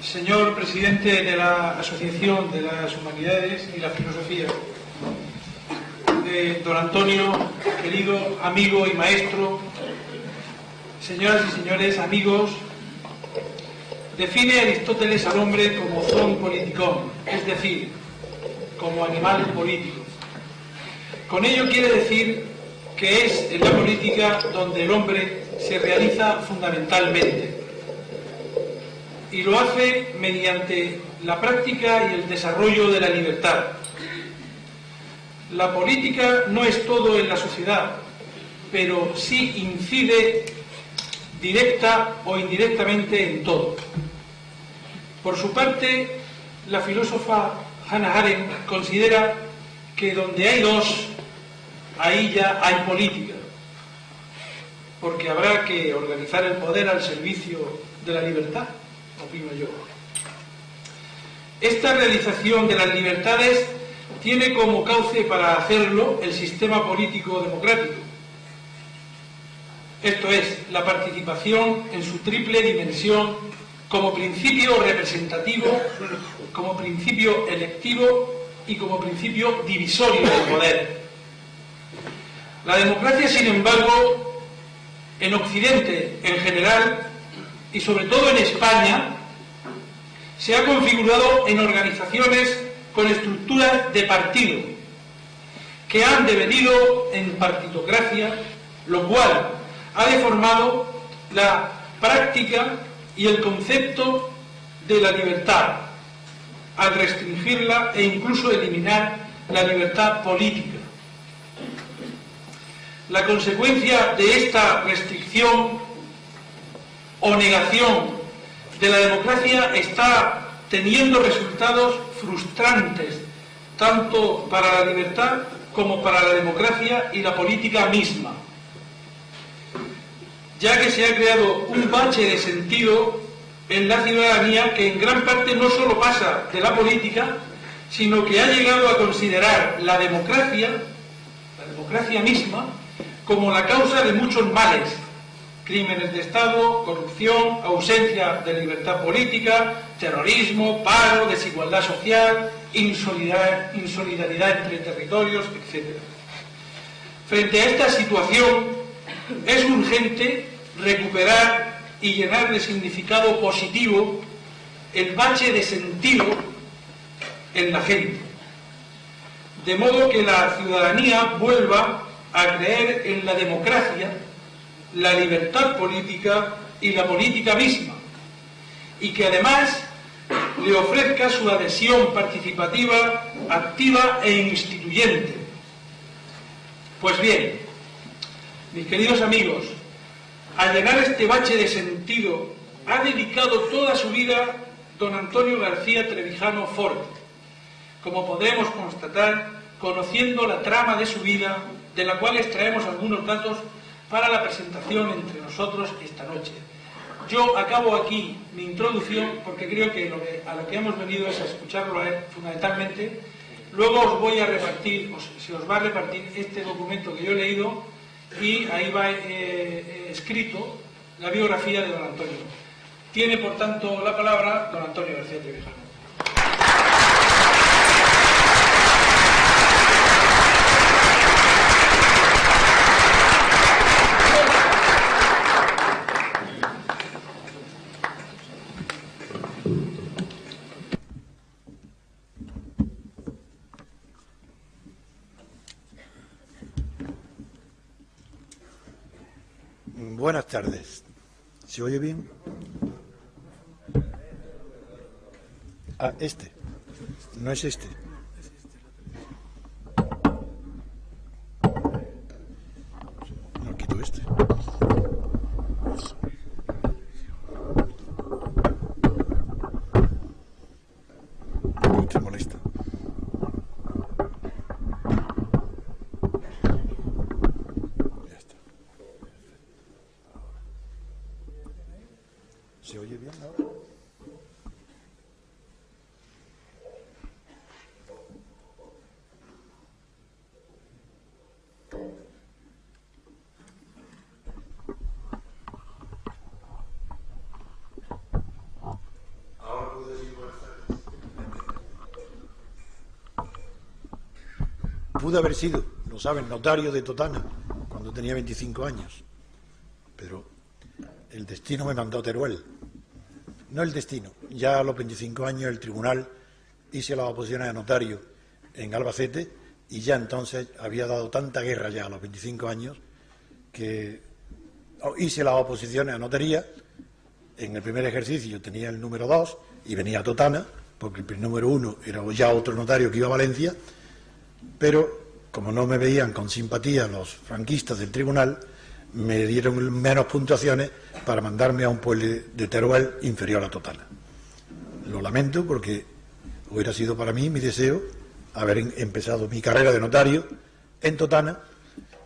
Señor presidente de la Asociación de las Humanidades y la Filosofía, don Antonio, querido amigo y maestro, señoras y señores, amigos, define Aristóteles al hombre como zoon politikon, es decir, como animal político. Con ello quiere decir que es en la política donde el hombre se realiza fundamentalmente, y lo hace mediante la práctica y el desarrollo de la libertad. La política no es todo en la sociedad, pero sí incide directa o indirectamente en todo. Por su parte, la filósofa Hannah Arendt considera que donde hay dos, ahí ya hay política, porque habrá que organizar el poder al servicio de la libertad, opino yo. Esta realización de las libertades tiene como cauce para hacerlo el sistema político democrático. Esto es, la participación en su triple dimensión como principio representativo, como principio electivo y como principio divisorio del poder. La democracia, sin embargo, en Occidente en general y sobre todo en España, se ha configurado en organizaciones con estructuras de partido, que han devenido en partitocracia, lo cual ha deformado la práctica y el concepto de la libertad, al restringirla e incluso eliminar la libertad política. La consecuencia de esta restricción o negación de la democracia está teniendo resultados frustrantes, tanto para la libertad como para la democracia y la política misma, ya que se ha creado un bache de sentido en la ciudadanía que en gran parte no solo pasa de la política, sino que ha llegado a considerar la democracia misma, como la causa de muchos males: crímenes de Estado, corrupción, ausencia de libertad política, terrorismo, paro, desigualdad social, insolidaridad entre territorios, etc. Frente a esta situación, es urgente recuperar y llenar de significado positivo el bache de sentido en la gente, de modo que la ciudadanía vuelva a creer en la democracia, la libertad política y la política misma, y que además le ofrezca su adhesión participativa, activa e instituyente. Pues bien, mis queridos amigos, al llenar este bache de sentido ha dedicado toda su vida don Antonio García Trevijano Forte, como podremos constatar conociendo la trama de su vida, de la cual extraemos algunos datos para la presentación entre nosotros esta noche. Yo acabo aquí mi introducción porque creo que a lo que hemos venido es a escucharlo a él fundamentalmente. Luego os voy a repartir, se os va a repartir este documento que yo he leído, y ahí va escrito la biografía de don Antonio. Tiene, por tanto, la palabra don Antonio García Trevijano. Buenas tardes. ¿Se oye bien? Ah, este. No es este. No, quito este. No te molesta. Ya está. ¿Se oye bien ahora? pude haber sido, lo saben, notario de Totana cuando tenía 25 años, pero el destino me mandó a Teruel. No el destino, ya a los 25 años el tribunal hice las oposiciones a notario en Albacete y ya entonces había dado tanta guerra ya a los 25 años que hice las oposiciones a notaría. En el primer ejercicio tenía el número 2 y venía a Totana, porque el número 1 era ya otro notario que iba a Valencia, pero como no me veían con simpatía los franquistas del tribunal, me dieron menos puntuaciones para mandarme a un pueblo de Teruel inferior a Totana. Lo lamento porque hubiera sido para mí mi deseo haber empezado mi carrera de notario en Totana,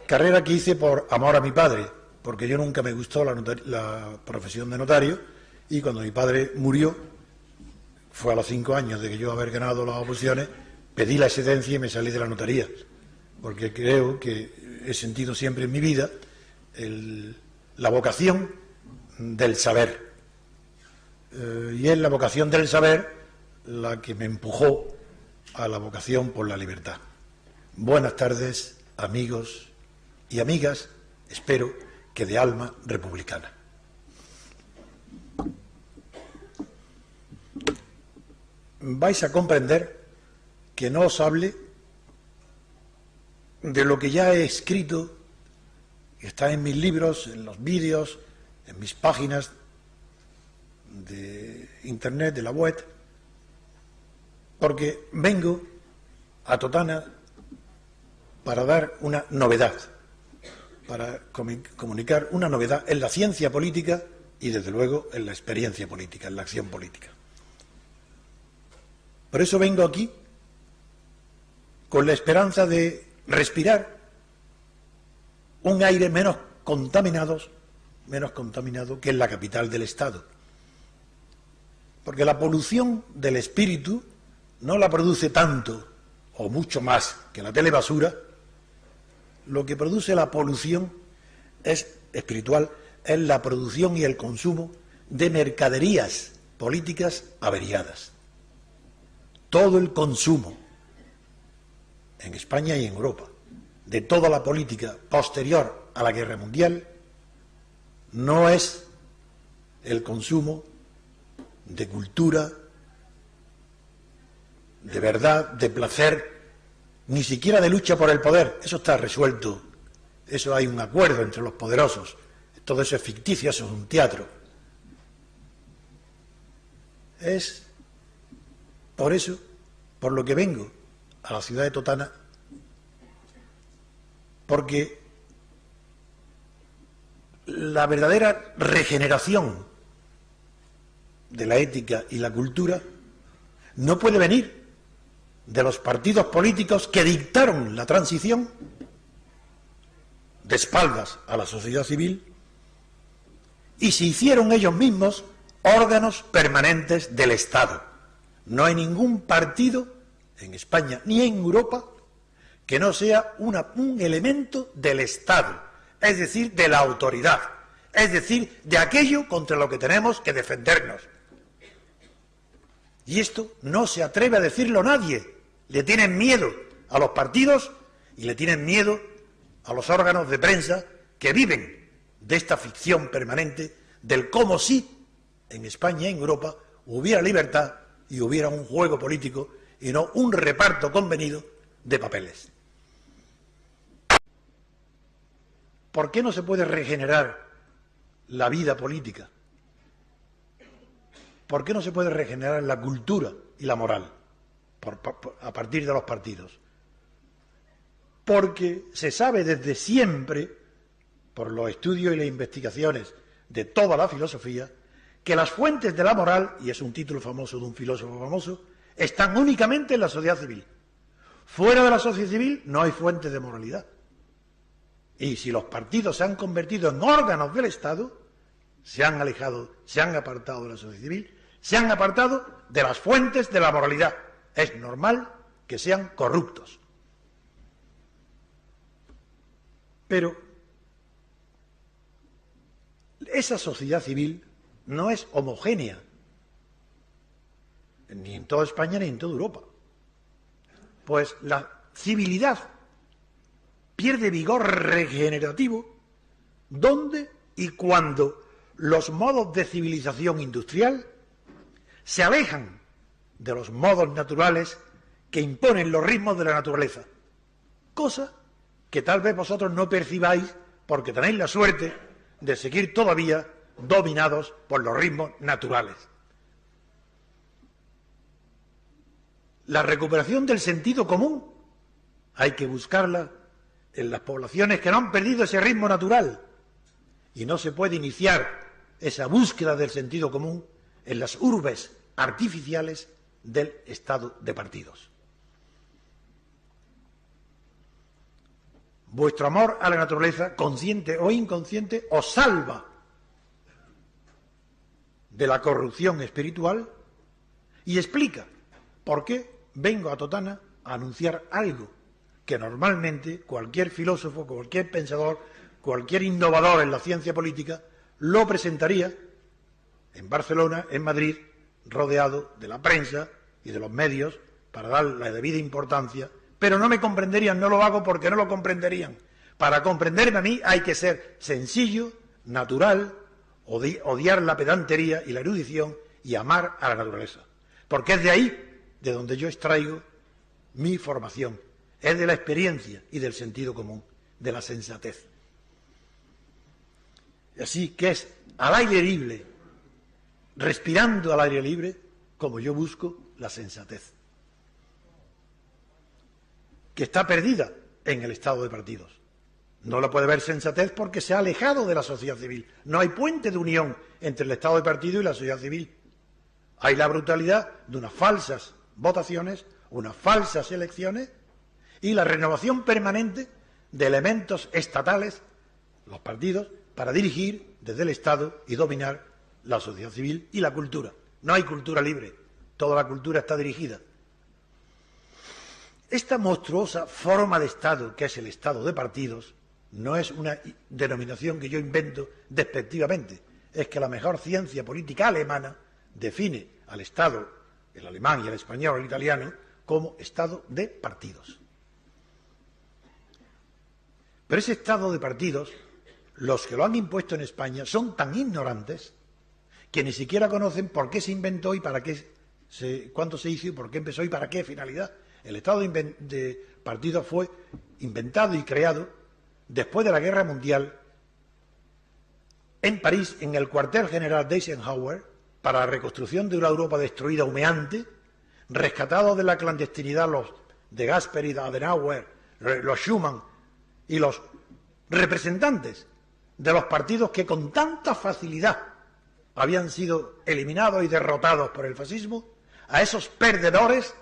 carrera que hice por amor a mi padre, porque yo nunca me gustó la profesión de notario, y cuando mi padre murió, fue a los 5 años de que yo haber ganado las oposiciones, pedí la excedencia y me salí de la notaría, porque creo que he sentido siempre en mi vida la vocación del saber, y es la vocación del saber la que me empujó a la vocación por la libertad. Buenas tardes, amigos y amigas, espero que de alma republicana. Vais a comprender que no os hable de lo que ya he escrito, que está en mis libros, en los vídeos, en mis páginas de internet, de la web, porque vengo a Totana para dar una novedad, para comunicar una novedad en la ciencia política y, desde luego, en la experiencia política, en la acción política. Por eso vengo aquí con la esperanza de respirar un aire menos contaminado que en la capital del Estado. Porque la polución del espíritu no la produce tanto o mucho más que la telebasura. Lo que produce la polución espiritual es la producción y el consumo de mercaderías políticas averiadas. Todo el consumo en España y en Europa de toda la política posterior a la Guerra Mundial no es el consumo de cultura, de verdad, de placer, ni siquiera de lucha por el poder. Eso está resuelto, eso hay un acuerdo entre los poderosos, todo eso es ficticio, eso es un teatro. Es por eso por lo que vengo a la ciudad de Totana, porque la verdadera regeneración de la ética y la cultura no puede venir de los partidos políticos que dictaron la transición de espaldas a la sociedad civil y se hicieron ellos mismos órganos permanentes del Estado. No hay ningún partido en España ni en Europa que no sea un elemento del Estado, es decir, de la autoridad, es decir, de aquello contra lo que tenemos que defendernos. Y esto no se atreve a decirlo nadie. Le tienen miedo a los partidos y le tienen miedo a los órganos de prensa que viven de esta ficción permanente del cómo si en España y en Europa hubiera libertad y hubiera un juego político y no un reparto convenido de papeles. ¿Por qué no se puede regenerar la vida política? ¿Por qué no se puede regenerar la cultura y la moral a partir de los partidos? Porque se sabe desde siempre, por los estudios y las investigaciones de toda la filosofía, que las fuentes de la moral, y es un título famoso de un filósofo famoso, están únicamente en la sociedad civil. Fuera de la sociedad civil no hay fuentes de moralidad. Y si los partidos se han convertido en órganos del Estado, se han alejado, se han apartado de la sociedad civil, se han apartado de las fuentes de la moralidad. Es normal que sean corruptos. Pero esa sociedad civil no es homogénea, ni en toda España ni en toda Europa. Pues la civilidad pierde vigor regenerativo donde y cuando los modos de civilización industrial se alejan de los modos naturales que imponen los ritmos de la naturaleza, cosa que tal vez vosotros no percibáis porque tenéis la suerte de seguir todavía dominados por los ritmos naturales. La recuperación del sentido común hay que buscarla en las poblaciones que no han perdido ese ritmo natural, y no se puede iniciar esa búsqueda del sentido común en las urbes artificiales del estado de partidos. Vuestro amor a la naturaleza, consciente o inconsciente, os salva de la corrupción espiritual y explica por qué vengo a Totana a anunciar algo que normalmente cualquier filósofo, cualquier pensador, cualquier innovador en la ciencia política lo presentaría en Barcelona, en Madrid, rodeado de la prensa y de los medios para dar la debida importancia, pero no me comprenderían, no lo hago porque no lo comprenderían. Para comprenderme a mí hay que ser sencillo, natural, odiar la pedantería y la erudición y amar a la naturaleza, porque es de ahí de donde yo extraigo mi formación, es de la experiencia y del sentido común, de la sensatez. Así que es al aire libre, respirando al aire libre, como yo busco la sensatez, que está perdida en el estado de partidos. No la puede ver sensatez porque se ha alejado de la sociedad civil. No hay puente de unión entre el estado de partido y la sociedad civil. Hay la brutalidad de unas falsas votaciones, unas falsas elecciones y la renovación permanente de elementos estatales, los partidos, para dirigir desde el Estado y dominar la sociedad civil y la cultura. No hay cultura libre, toda la cultura está dirigida. Esta monstruosa forma de Estado, que es el Estado de partidos, no es una denominación que yo invento despectivamente, es que la mejor ciencia política alemana define al Estado, el alemán y el español, el italiano, como Estado de partidos. Pero ese Estado de partidos, los que lo han impuesto en España son tan ignorantes que ni siquiera conocen por qué se inventó y para qué cuándo se hizo y por qué empezó y para qué finalidad. El Estado de partidos fue inventado y creado después de la Guerra Mundial en París, en el cuartel general de Eisenhower, para la reconstrucción de una Europa destruida, humeante, rescatados de la clandestinidad los de Gasperi, de Adenauer, los Schuman y los representantes de los partidos que con tanta facilidad habían sido eliminados y derrotados por el fascismo, a esos perdedores,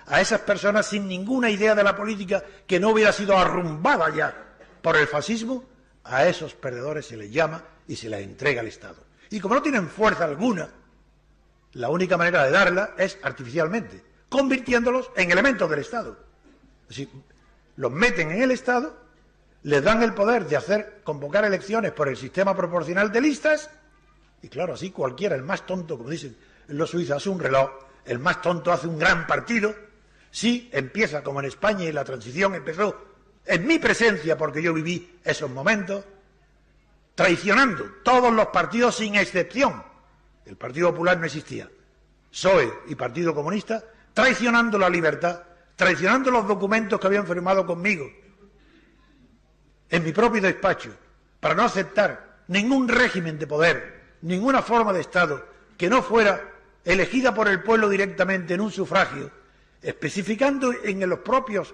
a esas personas sin ninguna idea de la política que no hubiera sido arrumbada ya por el fascismo, a esos perdedores se les llama y se les entrega al Estado. Y como no tienen fuerza alguna, la única manera de darla es artificialmente, convirtiéndolos en elementos del Estado. Es decir, los meten en el Estado, les dan el poder de convocar elecciones por el sistema proporcional de listas, y claro, así cualquiera, el más tonto, como dicen en los suizos, hace un reloj, el más tonto hace un gran partido. Sí, empieza como en España y la transición empezó en mi presencia, porque yo viví esos momentos, traicionando todos los partidos sin excepción. El Partido Popular no existía, PSOE y Partido Comunista, traicionando la libertad, traicionando los documentos que habían firmado conmigo en mi propio despacho, para no aceptar ningún régimen de poder, ninguna forma de Estado que no fuera elegida por el pueblo directamente en un sufragio, especificando en el propio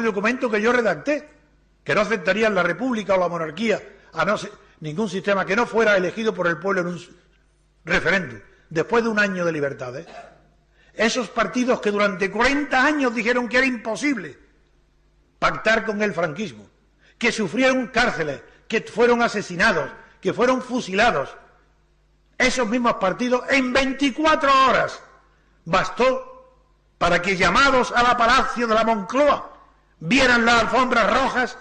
documento que yo redacté, que no aceptarían la república o la monarquía, a no ser ningún sistema que no fuera elegido por el pueblo en un referéndum, después de un año de libertades. Esos partidos que durante 40 años dijeron que era imposible pactar con el franquismo, que sufrieron cárceles, que fueron asesinados, que fueron fusilados, esos mismos partidos en 24 horas bastó para que, llamados a la Palacio de la Moncloa, vieran las alfombras rojas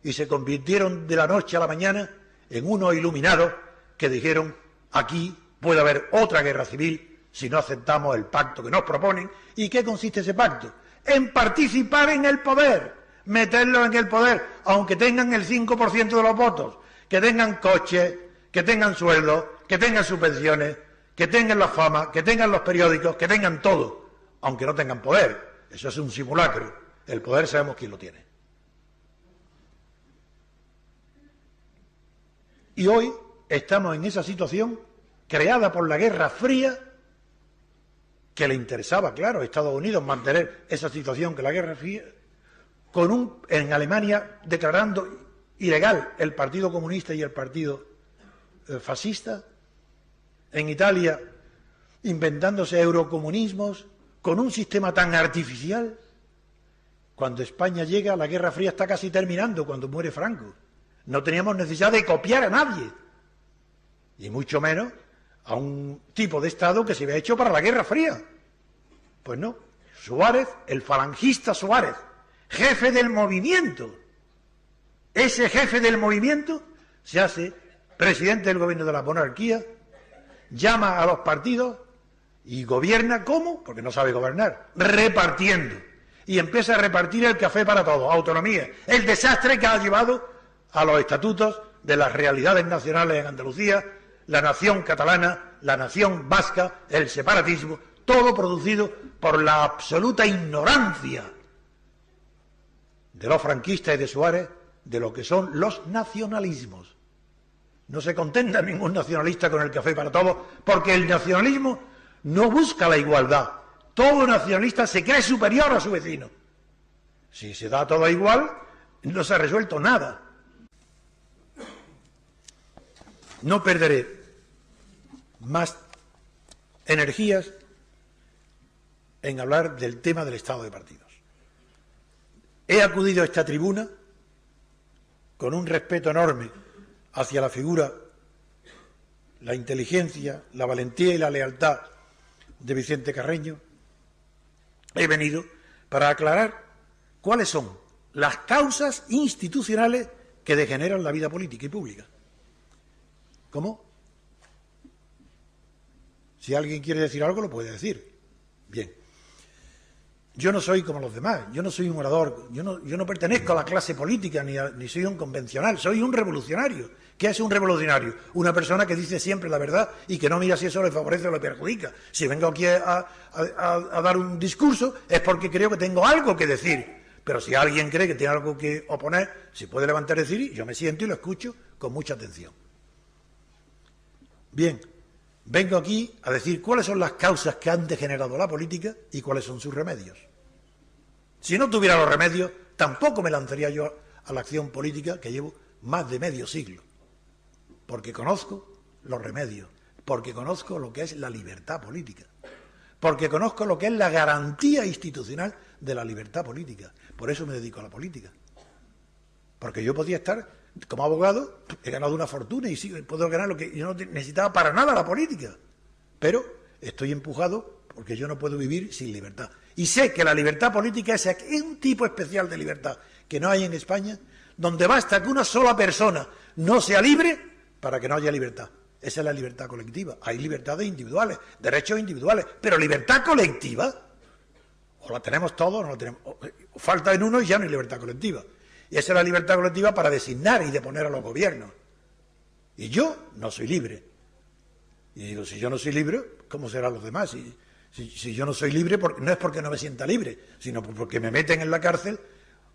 y se convirtieron de la noche a la mañana en unos iluminados que dijeron: aquí puede haber otra guerra civil si no aceptamos el pacto que nos proponen. ¿Y qué consiste ese pacto? En participar en el poder, meterlos en el poder, aunque tengan el 5% de los votos, que tengan coches, que tengan sueldos, que tengan subvenciones, que tengan la fama, que tengan los periódicos, que tengan todo, aunque no tengan poder. Eso es un simulacro. El poder sabemos quién lo tiene. Y hoy estamos en esa situación creada por la Guerra Fría, que le interesaba, claro, a Estados Unidos mantener esa situación que la Guerra Fría, en Alemania declarando ilegal el Partido Comunista y el Partido Fascista, en Italia inventándose eurocomunismos, con un sistema tan artificial. Cuando España llega, la Guerra Fría está casi terminando, cuando muere Franco. No teníamos necesidad de copiar a nadie, y mucho menos a un tipo de Estado que se había hecho para la Guerra Fría. Pues no, Suárez, el falangista Suárez, jefe del movimiento, ese jefe del movimiento se hace presidente del gobierno de la monarquía, llama a los partidos y gobierna, ¿cómo? Porque no sabe gobernar, repartiendo, y empieza a repartir el café para todos, autonomía, el desastre que ha llevado a los estatutos de las realidades nacionales en Andalucía, la nación catalana, la nación vasca, el separatismo, todo producido por la absoluta ignorancia de los franquistas y de Suárez de lo que son los nacionalismos. No se contenta ningún nacionalista con el café para todos, porque el nacionalismo no busca la igualdad. Todo nacionalista se cree superior a su vecino. Si se da todo igual, no se ha resuelto nada. No perderé más energías en hablar del tema del estado de partidos. He acudido a esta tribuna con un respeto enorme hacia la figura, la inteligencia, la valentía y la lealtad de Vicente Carreño. He venido para aclarar cuáles son las causas institucionales que degeneran la vida política y pública. ¿Cómo? Si alguien quiere decir algo, lo puede decir. Bien. Yo no soy como los demás, yo no soy un orador, yo no pertenezco a la clase política, ni soy un convencional, soy un revolucionario. ¿Qué es un revolucionario? Una persona que dice siempre la verdad y que no mira si eso le favorece o le perjudica. Si vengo aquí a dar un discurso es porque creo que tengo algo que decir. Pero si alguien cree que tiene algo que oponer, se puede levantar y decir, y yo me siento y lo escucho con mucha atención. Bien, vengo aquí a decir cuáles son las causas que han degenerado la política y cuáles son sus remedios. Si no tuviera los remedios, tampoco me lanzaría yo a la acción política que llevo más de medio siglo. Porque conozco los remedios, porque conozco lo que es la libertad política, porque conozco lo que es la garantía institucional de la libertad política. Por eso me dedico a la política. Porque yo podía estar... Como abogado he ganado una fortuna y sí, puedo ganar lo que yo no necesitaba para nada la política. Pero estoy empujado porque yo no puedo vivir sin libertad. Y sé que la libertad política es un tipo especial de libertad que no hay en España, donde basta que una sola persona no sea libre para que no haya libertad. Esa es la libertad colectiva. Hay libertades individuales, derechos individuales, pero libertad colectiva, o la tenemos todos o no la tenemos. O falta en uno y ya no hay libertad colectiva. Y esa es la libertad colectiva para designar y deponer a los gobiernos. Y yo no soy libre. Y digo, si yo no soy libre, ¿cómo serán los demás? Si yo no soy libre, no es porque no me sienta libre, sino porque me meten en la cárcel,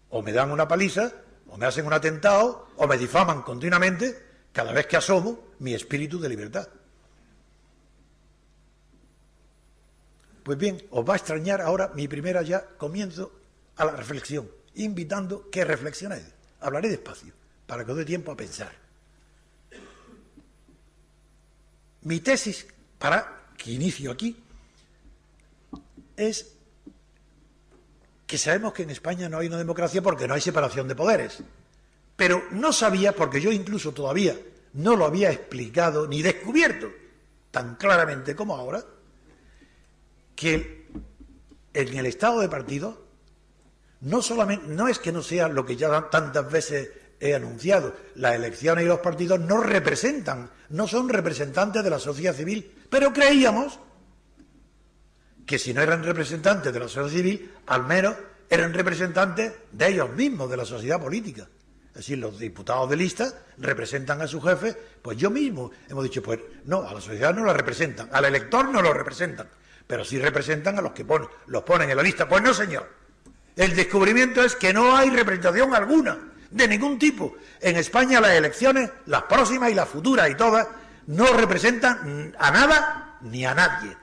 o me dan una paliza, o me hacen un atentado, o me difaman continuamente cada vez que asomo mi espíritu de libertad. Pues bien, os va a extrañar ahora mi primera ya comienzo a la reflexión, invitando que reflexionéis. Hablaré despacio, para que os dé tiempo a pensar. Mi tesis, para que inicio aquí, es que sabemos que en España no hay una democracia porque no hay separación de poderes. Pero no sabía, porque yo incluso todavía no lo había explicado ni descubierto tan claramente como ahora, que en el estado de partido no es que no sea lo que ya tantas veces he anunciado, las elecciones y los partidos no representan, no son representantes de la sociedad civil, pero creíamos que si no eran representantes de la sociedad civil, al menos eran representantes de ellos mismos, de la sociedad política. Es decir, los diputados de lista representan a su jefe, pues yo mismo hemos dicho, pues no, a la sociedad no la representan, al elector no lo representan, pero sí representan a los que los ponen en la lista. Pues no, señor. El descubrimiento es que no hay representación alguna, de ningún tipo. En España las elecciones, las próximas y las futuras y todas, no representan a nada ni a nadie.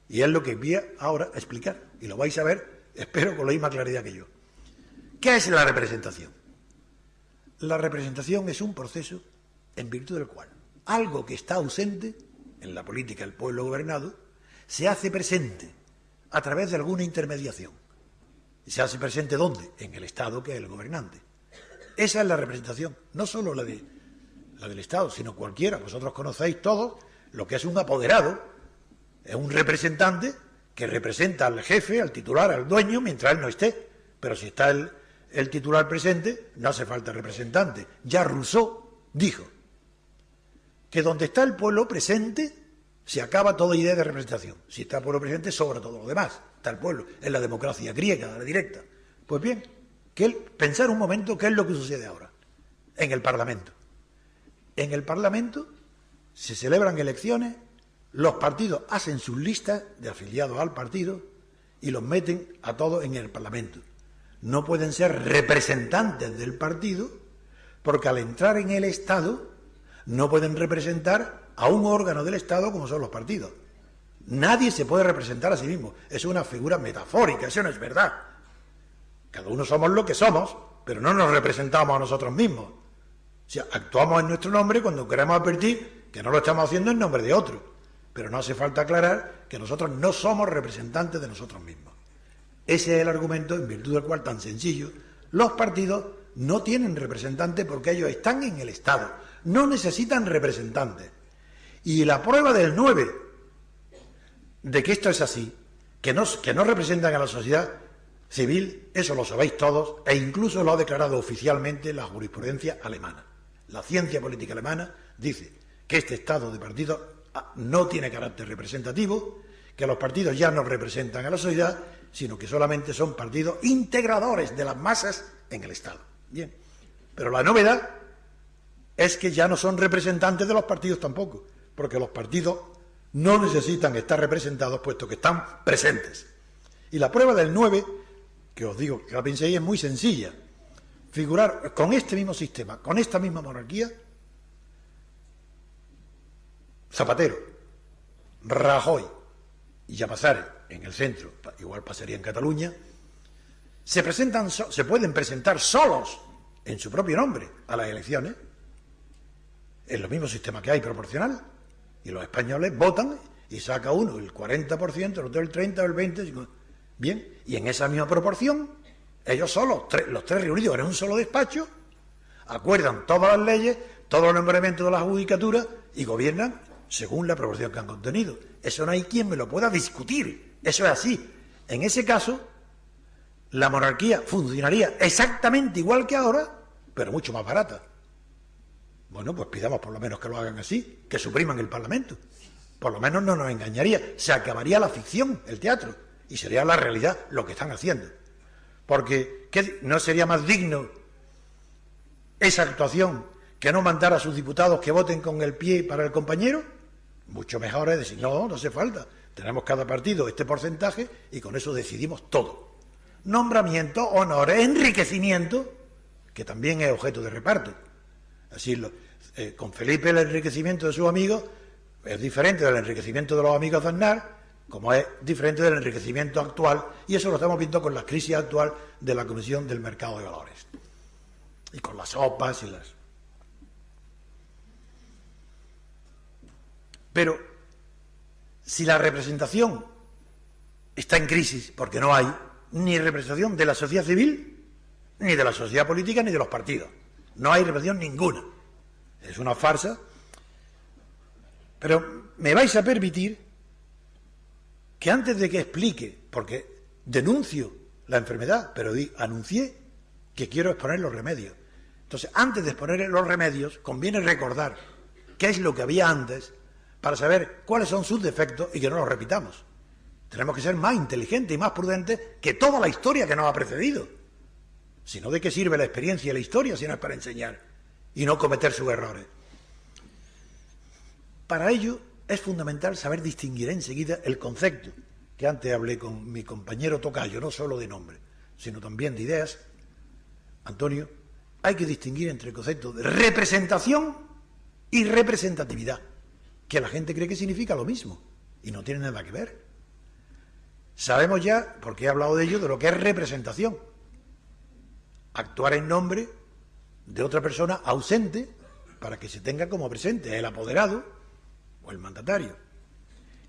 Y es lo que voy ahora a explicar, y lo vais a ver, espero con la misma claridad que yo. ¿Qué es la representación? La representación es un proceso en virtud del cual algo que está ausente en la política del pueblo gobernado se hace presente a través de alguna intermediación. ¿Y se hace presente dónde? En el Estado, que es el gobernante. Esa es la representación, no solo la del Estado, sino cualquiera. Vosotros conocéis todos lo que es un apoderado. Es un representante que representa al jefe, al titular, al dueño, mientras él no esté. Pero si está el titular presente, no hace falta representante. Ya Rousseau dijo que donde está el pueblo presente se acaba toda idea de representación. Si está el pueblo presente, sobra todo lo demás. Está el pueblo, es la democracia griega, la directa. Pues bien, pensar un momento qué es lo que sucede ahora en el Parlamento. En el Parlamento se celebran elecciones, los partidos hacen sus listas de afiliados al partido y los meten a todos en el Parlamento. No pueden ser representantes del partido porque al entrar en el Estado no pueden representar a un órgano del Estado como son los partidos. Nadie se puede representar a sí mismo. Es una figura metafórica, eso no es verdad. Cada uno somos lo que somos, pero no nos representamos a nosotros mismos. O sea, actuamos en nuestro nombre cuando queremos advertir que no lo estamos haciendo en nombre de otro. Pero no hace falta aclarar que nosotros no somos representantes de nosotros mismos. Ese es el argumento en virtud del cual, tan sencillo, los partidos no tienen representantes porque ellos están en el Estado. No necesitan representantes. Y la prueba del 9 de que esto es así, que no representan a la sociedad civil, eso lo sabéis todos, e incluso lo ha declarado oficialmente la jurisprudencia alemana. La ciencia política alemana dice que este estado de partidos no tiene carácter representativo, que los partidos ya no representan a la sociedad, sino que solamente son partidos integradores de las masas en el Estado. Bien, pero la novedad es que ya no son representantes de los partidos tampoco, porque los partidos no necesitan estar representados puesto que están presentes. Y la prueba del 9, que os digo que la penséis, es muy sencilla. Figurar con este mismo sistema, con esta misma monarquía, Zapatero, Rajoy y Llamazares en el centro, igual pasaría en Cataluña, se pueden presentar solos en su propio nombre a las elecciones, en los mismos sistemas que hay proporcional. Y los españoles votan y saca uno el 40%, el otro el 30% o el 20%. Bien, y en esa misma proporción, ellos solos, los tres reunidos en un solo despacho, acuerdan todas las leyes, todos los nombramientos de la judicatura y gobiernan según la proporción que han contenido. Eso no hay quien me lo pueda discutir. Eso es así. En ese caso, la monarquía funcionaría exactamente igual que ahora, pero mucho más barata. Bueno, pues pidamos por lo menos que lo hagan así, que supriman el Parlamento. Por lo menos no nos engañaría. Se acabaría la ficción, el teatro, y sería la realidad lo que están haciendo. Porque ¿no sería más digno esa actuación que no mandar a sus diputados que voten con el pie para el compañero? Mucho mejor es decir, no hace falta. Tenemos cada partido este porcentaje y con eso decidimos todo. Nombramiento, honores, enriquecimiento, que también es objeto de reparto. Así, con Felipe el enriquecimiento de sus amigos es diferente del enriquecimiento de los amigos de Aznar, como es diferente del enriquecimiento actual, y eso lo estamos viendo con la crisis actual de la Comisión del Mercado de Valores. Y con las OPAs y las... Pero, si la representación está en crisis, porque no hay ni representación de la sociedad civil, ni de la sociedad política, ni de los partidos. No hay representación ninguna. Es una farsa. Pero me vais a permitir que antes de que explique, porque denuncio la enfermedad, pero anuncié que quiero exponer los remedios. Entonces, antes de exponer los remedios, conviene recordar qué es lo que había antes para saber cuáles son sus defectos y que no los repitamos. Tenemos que ser más inteligentes y más prudentes que toda la historia que nos ha precedido. Si no, ¿de qué sirve la experiencia y la historia si no es para enseñar y no cometer sus errores? Para ello es fundamental saber distinguir enseguida el concepto, que antes hablé con mi compañero tocayo, no solo de nombre, sino también de ideas. Antonio, hay que distinguir entre el concepto de representación y representatividad, que la gente cree que significa lo mismo y no tiene nada que ver. Sabemos ya, porque he hablado de ello, de lo que es representación. Actuar en nombre de otra persona ausente para que se tenga como presente el apoderado o el mandatario.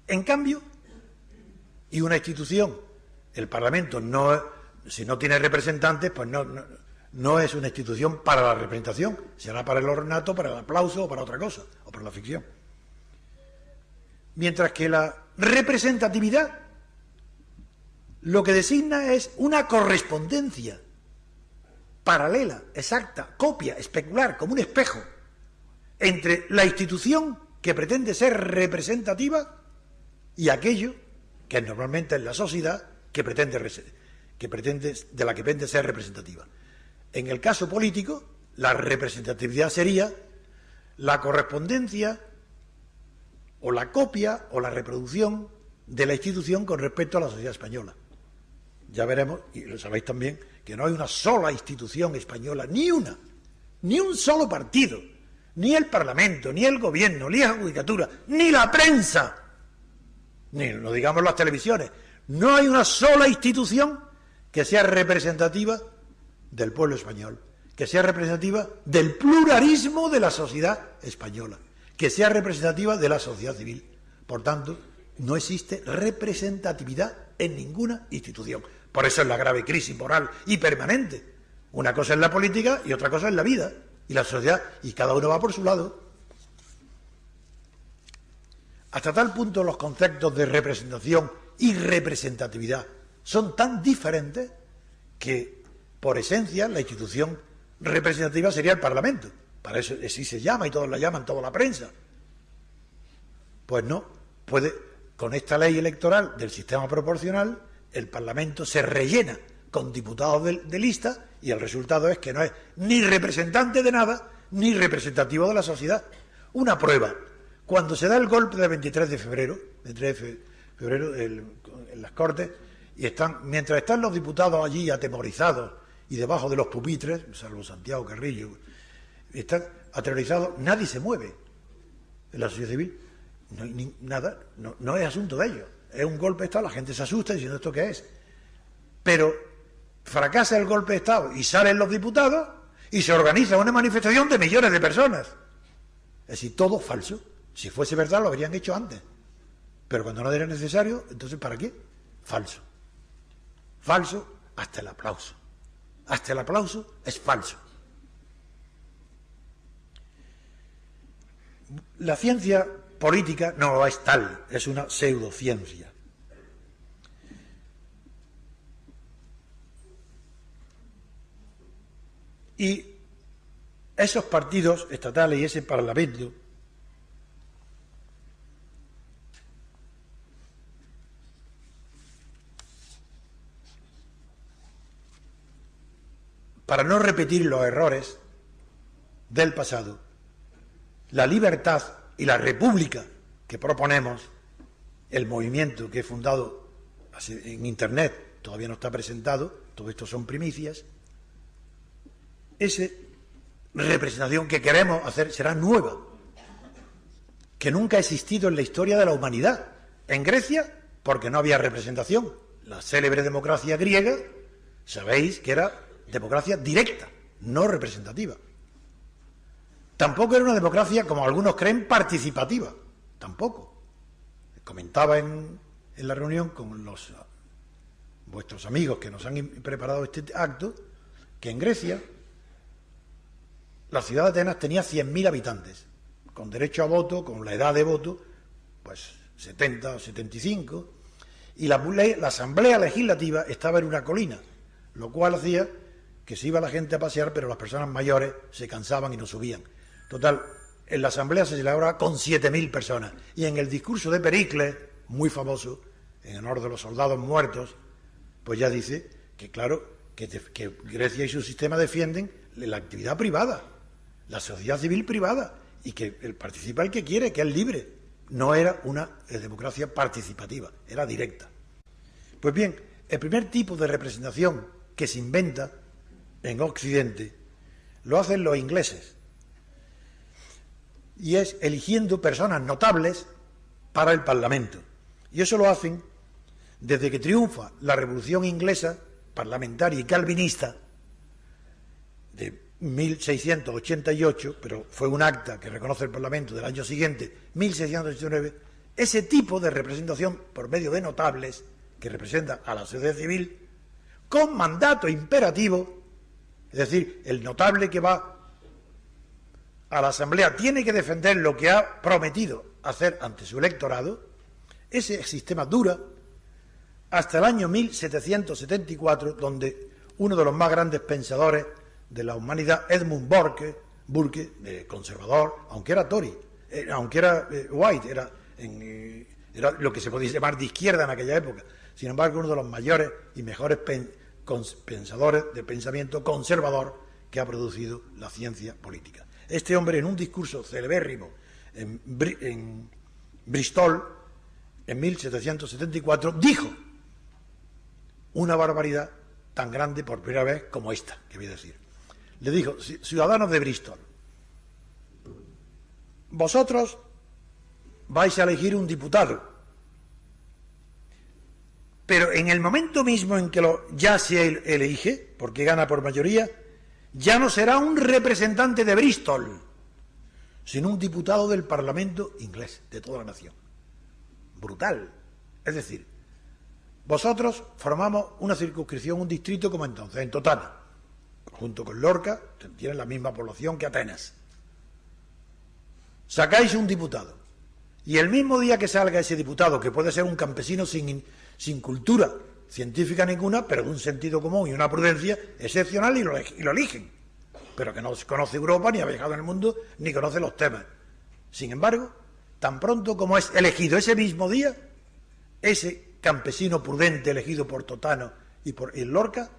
En cambio, y una institución, el Parlamento, si no tiene representantes, pues no es una institución para la representación, será para el ornato, para el aplauso o para otra cosa, o para la ficción. Mientras que la representatividad lo que designa es una correspondencia paralela, exacta, copia, especular, como un espejo, entre la institución que pretende ser representativa y aquello que normalmente es la sociedad de la que pretende ser representativa. En el caso político, la representatividad sería la correspondencia o la copia o la reproducción de la institución con respecto a la sociedad española. Ya veremos, y lo sabéis también, que no hay una sola institución española, ni una, ni un solo partido, ni el Parlamento, ni el Gobierno, ni la Judicatura, ni la prensa, ni no digamos las televisiones. No hay una sola institución que sea representativa del pueblo español, que sea representativa del pluralismo de la sociedad española, que sea representativa de la sociedad civil. Por tanto, no existe representatividad en ninguna institución. Por eso es la grave crisis moral y permanente. Una cosa es la política y otra cosa es la vida y la sociedad, y cada uno va por su lado. Hasta tal punto los conceptos de representación y representatividad son tan diferentes que, por esencia, la institución representativa sería el Parlamento. Para eso así se llama y todos la llaman, toda la prensa. Pues no, con esta ley electoral del sistema proporcional, el Parlamento se rellena con diputados de lista y el resultado es que no es ni representante de nada ni representativo de la sociedad. Una prueba, cuando se da el golpe del 23 de febrero, en las Cortes, y mientras están los diputados allí atemorizados y debajo de los pupitres, salvo Santiago Carrillo, están aterrorizados, nadie se mueve en la sociedad civil. No es asunto de ellos. Es un golpe de Estado, la gente se asusta diciendo ¿esto qué es? Pero fracasa el golpe de Estado y salen los diputados y se organiza una manifestación de millones de personas. Es decir, todo falso. Si fuese verdad lo habrían hecho antes. Pero cuando no era necesario, entonces ¿para qué? Falso. Falso hasta el aplauso. Hasta el aplauso es falso. La ciencia política no es tal, es una pseudociencia. Y esos partidos estatales y ese Parlamento para no repetir los errores del pasado, la libertad y la república que proponemos, el movimiento que he fundado en Internet, todavía no está presentado, todo esto son primicias, esa representación que queremos hacer será nueva, que nunca ha existido en la historia de la humanidad. En Grecia, porque no había representación. La célebre democracia griega, sabéis que era democracia directa, no representativa. Tampoco era una democracia, como algunos creen, participativa. Tampoco. Comentaba en la reunión con vuestros amigos que nos han preparado este acto, que en Grecia la ciudad de Atenas tenía 100.000 habitantes, con derecho a voto, con la edad de voto, pues 70 o 75, y la asamblea legislativa estaba en una colina, lo cual hacía que se iba la gente a pasear, pero las personas mayores se cansaban y no subían. Total, en la asamblea se celebraba con 7.000 personas, y en el discurso de Pericles, muy famoso, en honor de los soldados muertos, pues ya dice que, claro, que Grecia y su sistema defienden la actividad privada, la sociedad civil privada, y que participa el que quiere, que es libre. No era una democracia participativa, era directa. Pues bien, el primer tipo de representación que se inventa en Occidente lo hacen los ingleses, y es eligiendo personas notables para el Parlamento. Y eso lo hacen desde que triunfa la Revolución Inglesa, parlamentaria y calvinista, de 1688, pero fue un acta que reconoce el Parlamento del año siguiente, 1689, ese tipo de representación por medio de notables que representan a la sociedad civil con mandato imperativo, es decir, el notable que va a la Asamblea tiene que defender lo que ha prometido hacer ante su electorado. Ese sistema dura hasta el año 1774, donde uno de los más grandes pensadores de la humanidad, Edmund Burke, conservador, aunque era Tory, aunque era White, era lo que se podía llamar de izquierda en aquella época, sin embargo uno de los mayores y mejores pensadores de pensamiento conservador que ha producido la ciencia política. Este hombre, en un discurso celebérrimo en Bristol, en 1774, dijo una barbaridad tan grande por primera vez como esta, que voy a decir. Le dijo: ciudadanos de Bristol, vosotros vais a elegir un diputado, pero en el momento mismo en que ya se elige, porque gana por mayoría, ya no será un representante de Bristol, sino un diputado del Parlamento inglés, de toda la nación. Brutal. Es decir, vosotros formamos una circunscripción, un distrito como entonces, en Totana, junto con Lorca, tienen la misma población que Atenas. Sacáis un diputado, y el mismo día que salga ese diputado, que puede ser un campesino sin cultura científica ninguna, pero de un sentido común y una prudencia excepcional, y lo eligen, pero que no conoce Europa, ni ha viajado en el mundo, ni conoce los temas. Sin embargo, tan pronto como es elegido ese mismo día, ese campesino prudente elegido por Totano y por Lorca,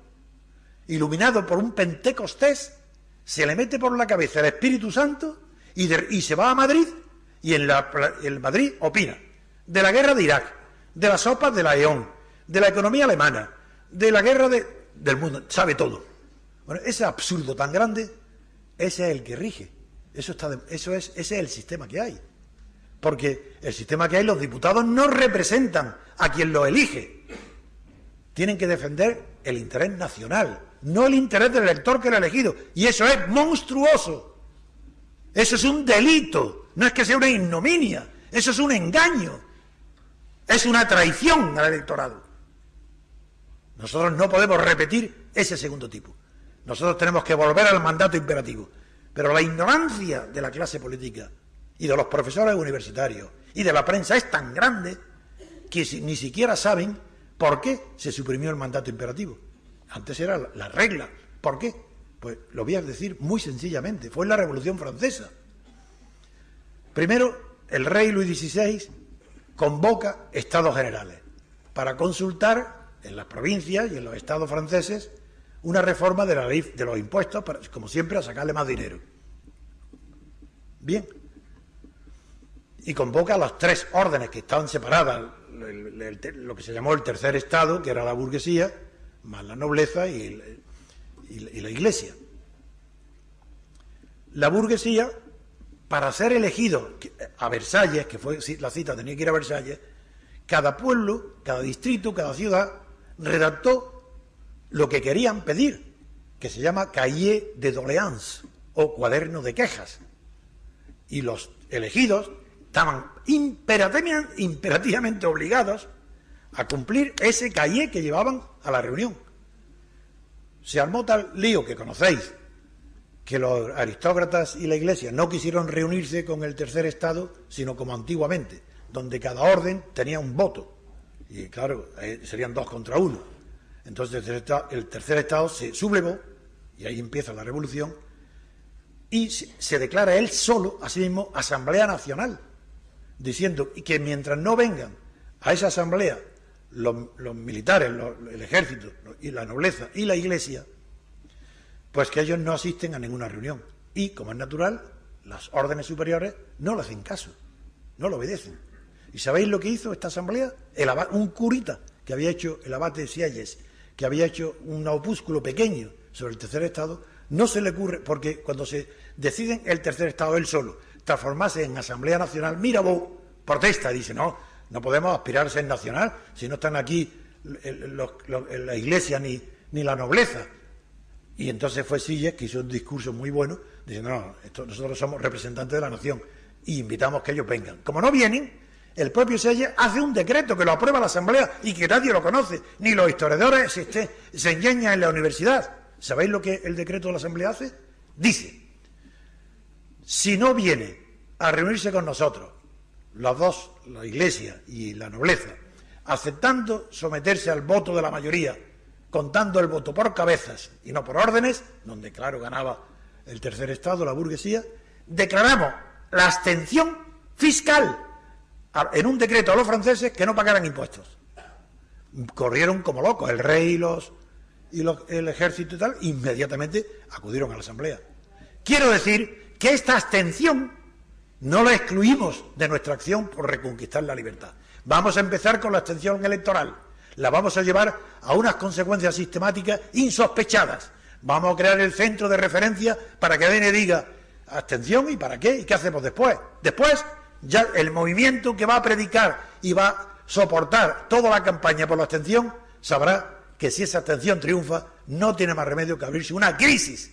iluminado por un Pentecostés, se le mete por la cabeza el Espíritu Santo y se va a Madrid, y en Madrid opina de la guerra de Irak, de las sopas de la EON, de la economía alemana, de la guerra del mundo, sabe todo. Bueno, ese absurdo tan grande, ese es el que rige. Ese es el sistema que hay. Porque el sistema que hay, los diputados no representan a quien los elige. Tienen que defender el interés nacional, no el interés del elector que lo ha elegido. Y eso es monstruoso. Eso es un delito. No es que sea una ignominia. Eso es un engaño. Es una traición al electorado. Nosotros no podemos repetir ese segundo tipo. Nosotros tenemos que volver al mandato imperativo. Pero la ignorancia de la clase política y de los profesores universitarios y de la prensa es tan grande que ni siquiera saben por qué se suprimió el mandato imperativo. Antes era la regla. ¿Por qué? Pues lo voy a decir muy sencillamente. Fue en la Revolución Francesa. Primero, el rey Luis XVI convoca estados generales para consultar en las provincias y en los estados franceses una reforma de la ley de los impuestos, para, como siempre, a sacarle más dinero. Bien. Y convoca a las tres órdenes que estaban separadas, lo que se llamó el tercer estado, que era la burguesía, más la nobleza y la iglesia. La burguesía, para ser elegido a Versalles, que fue la cita, tenía que ir a Versalles, cada pueblo, cada distrito, cada ciudad redactó lo que querían pedir, que se llama cahier de doléances o cuaderno de quejas. Y los elegidos estaban imperativamente obligados a cumplir ese cahier que llevaban a la reunión. Se armó tal lío que conocéis, que los aristócratas y la iglesia no quisieron reunirse con el tercer estado, sino como antiguamente, donde cada orden tenía un voto. Y claro, serían 2 contra 1. Entonces el tercer estado se sublevó, y ahí empieza la revolución, y se declara él solo, a sí mismo, Asamblea Nacional, diciendo que mientras no vengan a esa asamblea los militares, el ejército y la nobleza y la Iglesia, pues que ellos no asisten a ninguna reunión. Y, como es natural, las órdenes superiores no le hacen caso, no lo obedecen. ¿Y sabéis lo que hizo esta asamblea? Un curita que había hecho, el abate Sieyes, que había hecho un opúsculo pequeño sobre el tercer estado, no se le ocurre, porque cuando se deciden el tercer estado él solo, transformarse en Asamblea Nacional, Mirabeau protesta, dice, no podemos aspirar a ser nacional si no están aquí la Iglesia ni la nobleza. Y entonces fue Sieyes, que hizo un discurso muy bueno, diciendo, nosotros somos representantes de la nación y invitamos que ellos vengan. Como no vienen, el propio Sieyes hace un decreto que lo aprueba la Asamblea y que nadie lo conoce, ni los historiadores se enseñan en la universidad. ¿Sabéis lo que el decreto de la Asamblea hace? Dice, si no viene a reunirse con nosotros, las dos, la Iglesia y la nobleza, aceptando someterse al voto de la mayoría, contando el voto por cabezas y no por órdenes, donde claro ganaba el tercer estado, la burguesía, declaramos la abstención fiscal en un decreto a los franceses que no pagaran impuestos. Corrieron como locos el rey y el ejército y tal, inmediatamente acudieron a la Asamblea. Quiero decir que esta abstención no la excluimos de nuestra acción por reconquistar la libertad. Vamos a empezar con la abstención electoral. La vamos a llevar a unas consecuencias sistemáticas insospechadas. Vamos a crear el centro de referencia para que nadie diga abstención y para qué y qué hacemos después. Después, ya el movimiento que va a predicar y va a soportar toda la campaña por la abstención sabrá que si esa abstención triunfa no tiene más remedio que abrirse una crisis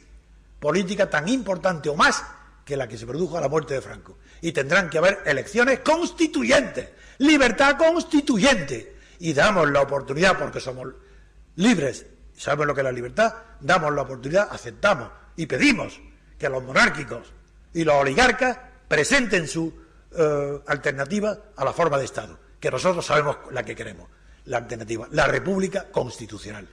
política tan importante o más que la que se produjo a la muerte de Franco. Y tendrán que haber elecciones constituyentes, libertad constituyente. Y damos la oportunidad, porque somos libres, sabemos lo que es la libertad, damos la oportunidad, aceptamos y pedimos que los monárquicos y los oligarcas presenten su alternativa a la forma de Estado, que nosotros sabemos la que queremos, la alternativa, la República Constitucional.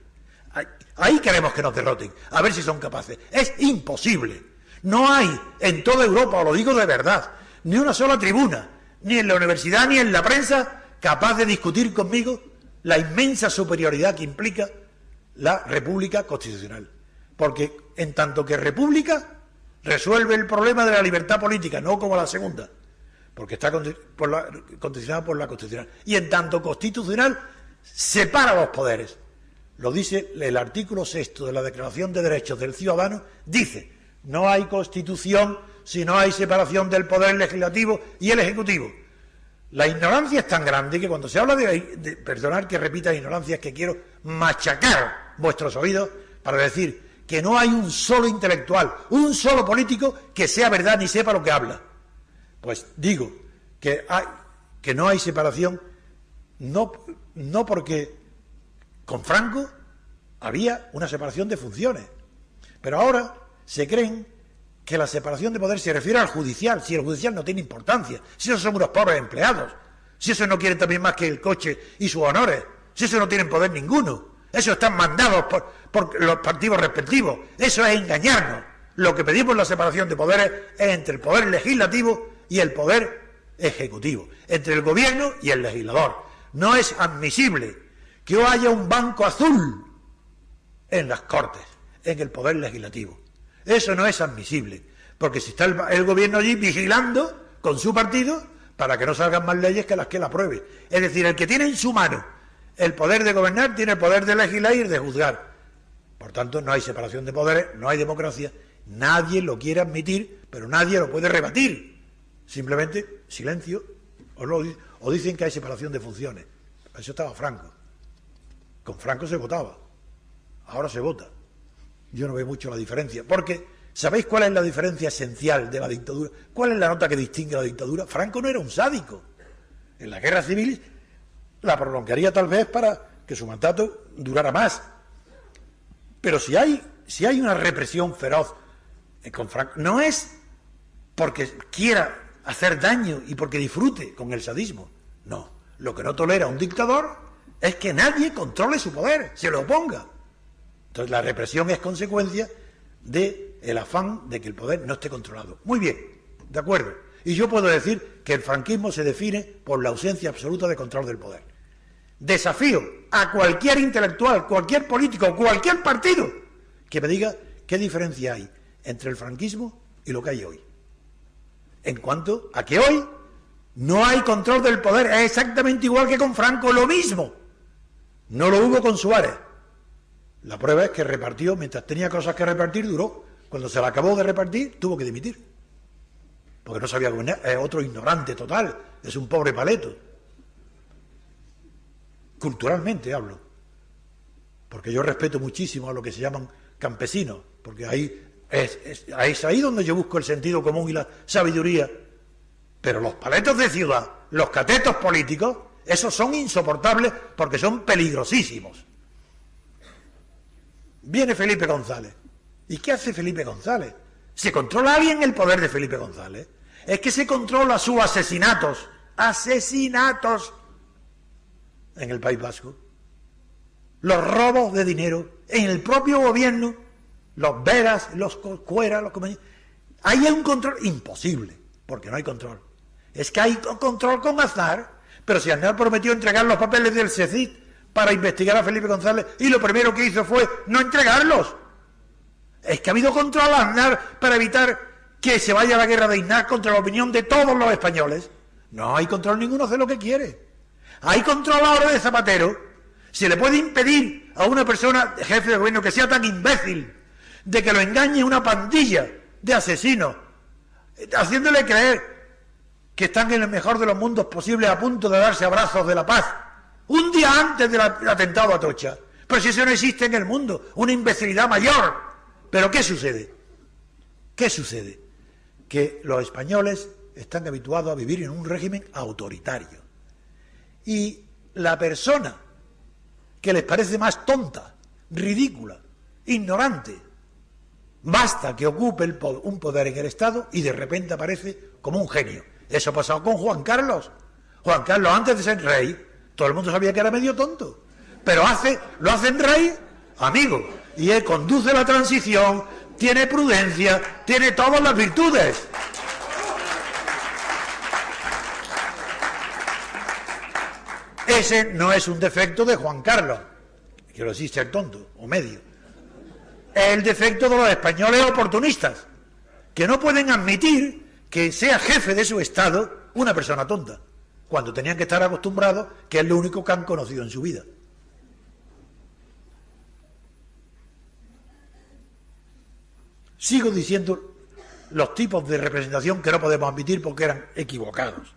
Ahí queremos que nos derroten, a ver si son capaces. Es imposible. No hay en toda Europa, os lo digo de verdad, ni una sola tribuna, ni en la universidad ni en la prensa, capaz de discutir conmigo la inmensa superioridad que implica la República Constitucional. Porque en tanto que República resuelve el problema de la libertad política, no como la segunda, porque está condicionada por la Constitucional. Y en tanto constitucional, separa los poderes. Lo dice el artículo 6 de la Declaración de Derechos del Ciudadano, dice, no hay Constitución si no hay separación del poder legislativo y el ejecutivo. La ignorancia es tan grande que cuando se habla perdonad que repita ignorancia, es que quiero machacar vuestros oídos para decir que no hay un solo intelectual, un solo político que sea verdad ni sepa lo que habla. Pues digo que no hay separación, no porque con Franco había una separación de funciones, pero ahora se creen que la separación de poder se refiere al judicial, si el judicial no tiene importancia, si esos son unos pobres empleados, si esos no quieren también más que el coche y sus honores, si esos no tienen poder ninguno, esos están mandados por los partidos respectivos, eso es engañarnos. Lo que pedimos la separación de poderes es entre el poder legislativo y el poder ejecutivo, entre el gobierno y el legislador. No es admisible que haya un banco azul en las Cortes, en el poder legislativo. Eso no es admisible, porque si está el gobierno allí vigilando con su partido para que no salgan más leyes que las que él apruebe. Es decir, el que tiene en su mano el poder de gobernar tiene el poder de legislar y de juzgar. Por tanto, no hay separación de poderes, no hay democracia, nadie lo quiere admitir, pero nadie lo puede rebatir. Simplemente, silencio, o dicen que hay separación de funciones. Eso estaba Franco. Con Franco se votaba, ahora se vota. Yo no veo mucho la diferencia, porque ¿sabéis cuál es la diferencia esencial de la dictadura? ¿Cuál es la nota que distingue a la dictadura? Franco no era un sádico. En la guerra civil la prolongaría tal vez para que su mandato durara más. Pero si hay una represión feroz con Franco, no es porque quiera hacer daño y porque disfrute con el sadismo. No, lo que no tolera un dictador es que nadie controle su poder, se lo oponga. Entonces la represión es consecuencia del afán de que el poder no esté controlado. Muy bien, de acuerdo. Y yo puedo decir que el franquismo se define por la ausencia absoluta de control del poder. Desafío a cualquier intelectual, cualquier político, cualquier partido que me diga qué diferencia hay entre el franquismo y lo que hay hoy. En cuanto a que hoy no hay control del poder, es exactamente igual que con Franco, lo mismo. No lo hubo con Suárez. La prueba es que repartió, mientras tenía cosas que repartir, duró. Cuando se la acabó de repartir, tuvo que dimitir. Porque no sabía gobernar, es otro ignorante total, es un pobre paleto. Culturalmente hablo. Porque yo respeto muchísimo a lo que se llaman campesinos, porque ahí es ahí donde yo busco el sentido común y la sabiduría. Pero los paletos de ciudad, los catetos políticos, esos son insoportables porque son peligrosísimos. Viene Felipe González. ¿Y qué hace Felipe González? ¿Se controla alguien el poder de Felipe González? Es que se controla sus asesinatos. ¡Asesinatos! En el País Vasco. Los robos de dinero en el propio gobierno. Los veras, los cueras, los compañeros. Ahí hay un control imposible, porque no hay control. Es que hay control con Aznar, pero si Aznar prometió entregar los papeles del CECIT para investigar a Felipe González y lo primero que hizo fue no entregarlos. Es que ha habido control a Aznar para evitar que se vaya a la guerra de Aznar contra la opinión de todos los españoles. No hay control ninguno, hace lo que quiere. Hay control ahora de Zapatero. Se le puede impedir a una persona, jefe de gobierno, que sea tan imbécil de que lo engañe una pandilla de asesinos, haciéndole creer que están en el mejor de los mundos posibles a punto de darse abrazos de la paz, un día antes del atentado a Atocha. Pero si eso no existe en el mundo, una imbecilidad mayor. ¿Pero qué sucede? ¿Qué sucede? Que los españoles están habituados a vivir en un régimen autoritario. Y la persona que les parece más tonta, ridícula, ignorante, basta que ocupe un poder en el Estado y de repente aparece como un genio. Eso ha pasado con Juan Carlos. Juan Carlos, antes de ser rey, todo el mundo sabía que era medio tonto, pero lo hacen rey, amigo, y él conduce la transición, tiene prudencia, tiene todas las virtudes. Ese no es un defecto de Juan Carlos, quiero decir ser tonto o medio. Es el defecto de los españoles oportunistas, que no pueden admitir que sea jefe de su Estado una persona tonta, cuando tenían que estar acostumbrados, que es lo único que han conocido en su vida. Sigo diciendo los tipos de representación que no podemos admitir porque eran equivocados.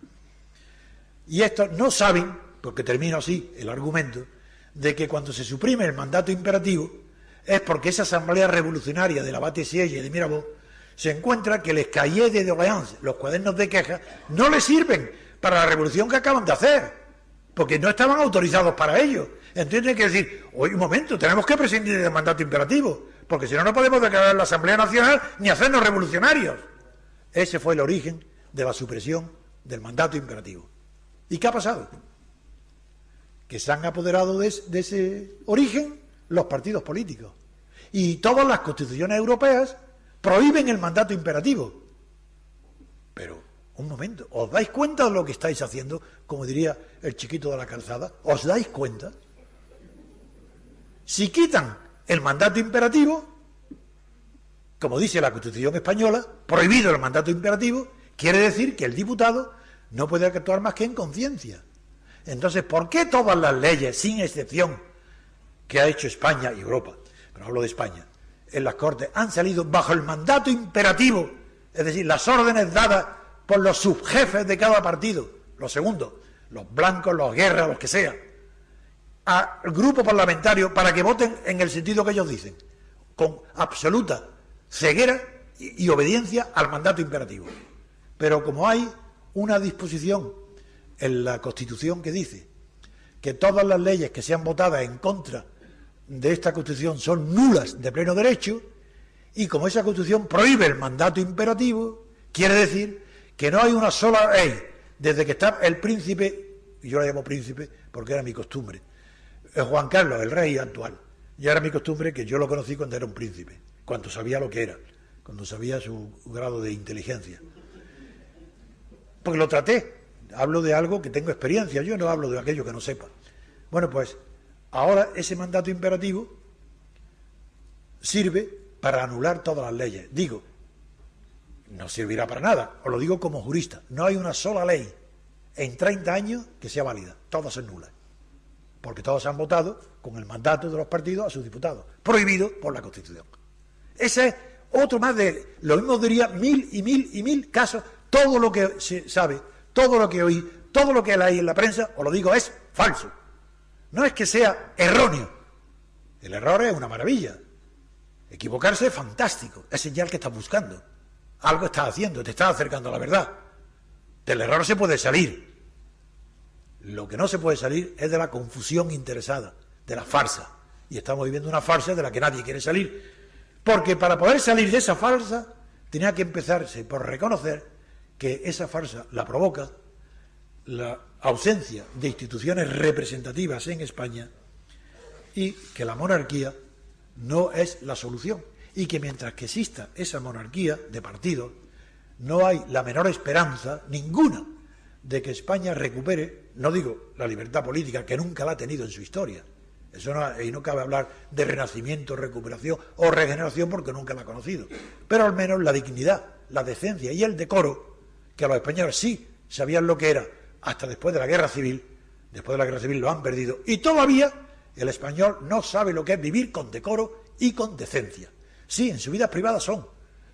Y estos no saben, porque termino así el argumento, de que cuando se suprime el mandato imperativo es porque esa asamblea revolucionaria de la Bate-Sieyes y de Mirabeau se encuentra que les cahiers de doléances, los cuadernos de quejas, no les sirven para la revolución que acaban de hacer, porque no estaban autorizados para ello. Entonces hay que decir, oye, un momento, tenemos que prescindir del mandato imperativo, porque si no, no podemos declarar la Asamblea Nacional ni hacernos revolucionarios. Ese fue el origen de la supresión del mandato imperativo. ¿Y qué ha pasado? Que se han apoderado de ese origen los partidos políticos. Y todas las constituciones europeas prohíben el mandato imperativo. Pero, un momento, ¿os dais cuenta de lo que estáis haciendo? Como diría el chiquito de la calzada, ¿os dais cuenta? Si quitan el mandato imperativo, como dice la Constitución española, prohibido el mandato imperativo, quiere decir que el diputado no puede actuar más que en conciencia. Entonces, ¿por qué todas las leyes, sin excepción, que ha hecho España y Europa, pero hablo de España, en las Cortes, han salido bajo el mandato imperativo, es decir, las órdenes dadas por los subjefes de cada partido, los segundos, los blancos, los guerras, los que sea, al grupo parlamentario para que voten en el sentido que ellos dicen, con absoluta ceguera y obediencia al mandato imperativo? Pero como hay una disposición en la Constitución que dice que todas las leyes que sean votadas en contra de esta Constitución son nulas de pleno derecho, y como esa Constitución prohíbe el mandato imperativo, quiere decir que no hay una sola ley, desde que está el príncipe, y yo le llamo príncipe porque era mi costumbre, Juan Carlos, el rey actual, ya era mi costumbre que yo lo conocí cuando era un príncipe, cuando sabía lo que era, cuando sabía su grado de inteligencia. Porque lo traté, hablo de algo que tengo experiencia, yo no hablo de aquello que no sepa. Bueno, pues ahora ese mandato imperativo sirve para anular todas las leyes. Digo, no servirá para nada, os lo digo como jurista, no hay una sola ley en 30 años que sea válida, todas son nulas, porque todos han votado con el mandato de los partidos a sus diputados, prohibido por la Constitución. Ese es otro más de, lo mismo diría mil y mil casos, todo lo que se sabe, todo lo que oí, todo lo que leí en la prensa, os lo digo, es falso. No es que sea erróneo, el error es una maravilla, equivocarse es fantástico, es señal que estás buscando, algo estás haciendo, te estás acercando a la verdad, del error se puede salir, lo que no se puede salir es de la confusión interesada, de la farsa, y estamos viviendo una farsa de la que nadie quiere salir, porque para poder salir de esa farsa tenía que empezarse por reconocer que esa farsa la provoca la ausencia de instituciones representativas en España y que la monarquía no es la solución y que mientras que exista esa monarquía de partidos no hay la menor esperanza, ninguna, de que España recupere, no digo la libertad política, que nunca la ha tenido en su historia, eso no, y no cabe hablar de renacimiento, recuperación o regeneración porque nunca la ha conocido, pero al menos la dignidad, la decencia y el decoro, que los españoles sí sabían lo que era hasta después de la guerra civil, después de la guerra civil lo han perdido, y todavía el español no sabe lo que es vivir con decoro y con decencia. Sí, en su vida privada son,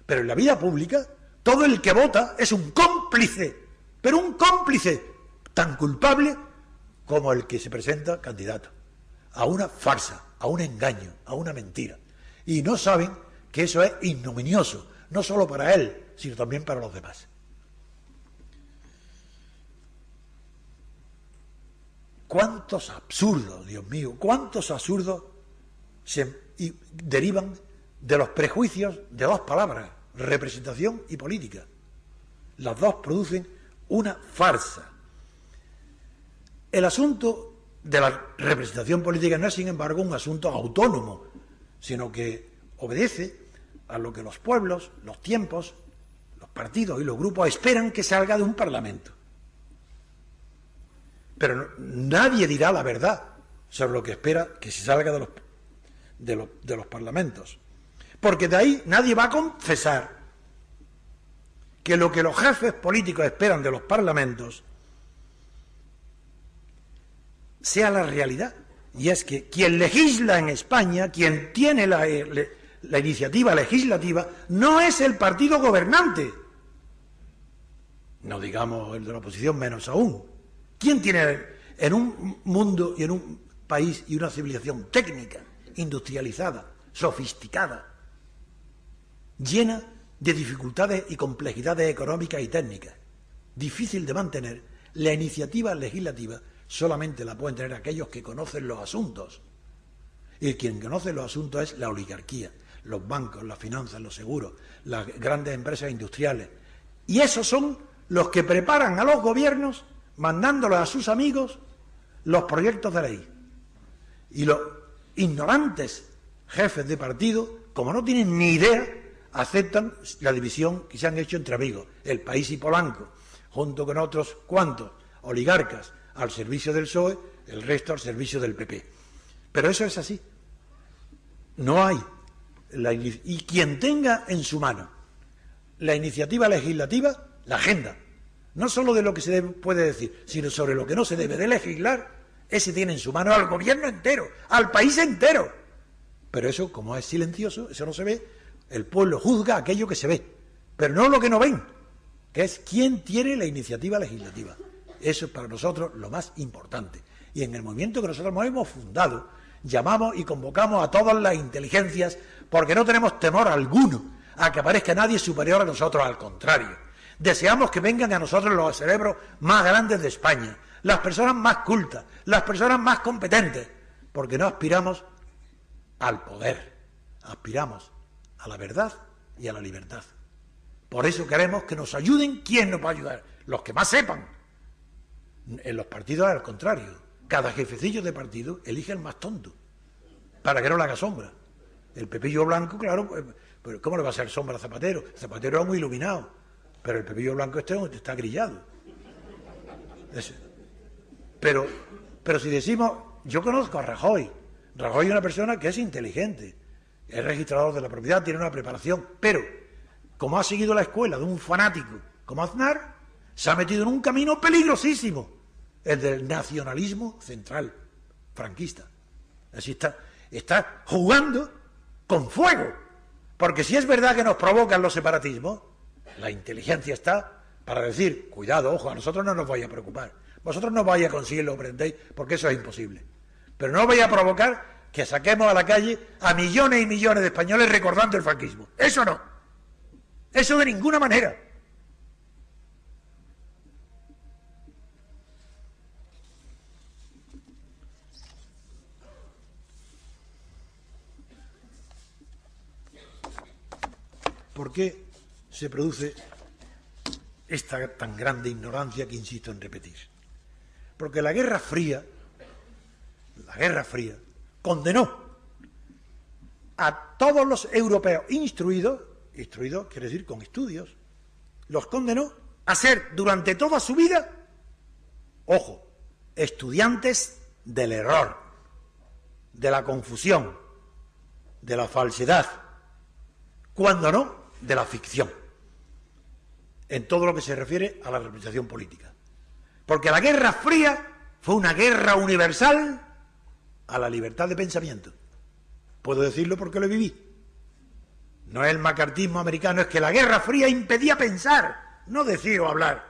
pero en la vida pública todo el que vota es un cómplice, pero un cómplice tan culpable como el que se presenta candidato a una farsa, a un engaño, a una mentira. Y no saben que eso es ignominioso, no solo para él, sino también para los demás. ¿Cuántos absurdos, Dios mío, cuántos absurdos derivan de los prejuicios de dos palabras, representación y política? Las dos producen una farsa. El asunto de la representación política no es, sin embargo, un asunto autónomo, sino que obedece a lo que los pueblos, los tiempos, los partidos y los grupos esperan que salga de un parlamento. Pero nadie dirá la verdad sobre lo que espera que se salga de los parlamentos. Porque de ahí nadie va a confesar que lo que los jefes políticos esperan de los parlamentos sea la realidad. Y es que quien legisla en España, quien tiene la iniciativa legislativa, no es el partido gobernante. No digamos el de la oposición, menos aún. ¿Quién tiene en un mundo y en un país y una civilización técnica, industrializada, sofisticada, llena de dificultades y complejidades económicas y técnicas, difícil de mantener, la iniciativa legislativa solamente la pueden tener aquellos que conocen los asuntos? Y quien conoce los asuntos es la oligarquía, los bancos, las finanzas, los seguros, las grandes empresas industriales. Y esos son los que preparan a los gobiernos mandándoles a sus amigos los proyectos de ley. Y los ignorantes jefes de partido, como no tienen ni idea, aceptan la división que se han hecho entre amigos, El País y Polanco, junto con otros cuantos oligarcas al servicio del PSOE, el resto al servicio del PP. Pero eso es así. No hay. Y quien tenga en su mano la iniciativa legislativa, la agenda, no solo de lo que se puede decir, sino sobre lo que no se debe de legislar, ese tiene en su mano al gobierno entero, al país entero. Pero eso, como es silencioso, eso no se ve, el pueblo juzga aquello que se ve, pero no lo que no ven, que es quién tiene la iniciativa legislativa. Eso es para nosotros lo más importante. Y en el movimiento que nosotros hemos fundado, llamamos y convocamos a todas las inteligencias, porque no tenemos temor alguno a que aparezca nadie superior a nosotros, al contrario. Deseamos que vengan a nosotros los cerebros más grandes de España, las personas más cultas, las personas más competentes, porque no aspiramos al poder, aspiramos a la verdad y a la libertad. Por eso queremos que nos ayuden. ¿Quién nos va a ayudar? Los que más sepan. En los partidos, al contrario, cada jefecillo de partido elige el más tonto, para que no le haga sombra. El Pepillo Blanco, claro, pero ¿cómo le va a hacer sombra a Zapatero? Zapatero es muy iluminado, pero el Pepillo Blanco está grillado. Pero si decimos yo conozco a Rajoy. Rajoy es una persona que es inteligente, es registrador de la propiedad, tiene una preparación, pero como ha seguido la escuela de un fanático como Aznar, se ha metido en un camino peligrosísimo, el del nacionalismo central, franquista. Así está jugando con fuego, porque si es verdad que nos provocan los separatismos, la inteligencia está para decir, cuidado, ojo, a nosotros no nos vaya a preocupar, vosotros no vais a conseguir lo que pretendéis, porque eso es imposible, pero no vais a provocar que saquemos a la calle a millones y millones de españoles recordando el franquismo. Eso no, eso de ninguna manera. ¿Por qué se produce esta tan grande ignorancia que insisto en repetir? Porque la Guerra Fría condenó a todos los europeos instruidos quiere decir con estudios, los condenó a ser durante toda su vida, ojo, estudiantes del error, de la confusión, de la falsedad, cuando no, de la ficción, en todo lo que se refiere a la representación política. Porque la Guerra Fría fue una guerra universal a la libertad de pensamiento. Puedo decirlo porque lo viví. No es el macartismo americano, es que la Guerra Fría impedía pensar, no decir o hablar.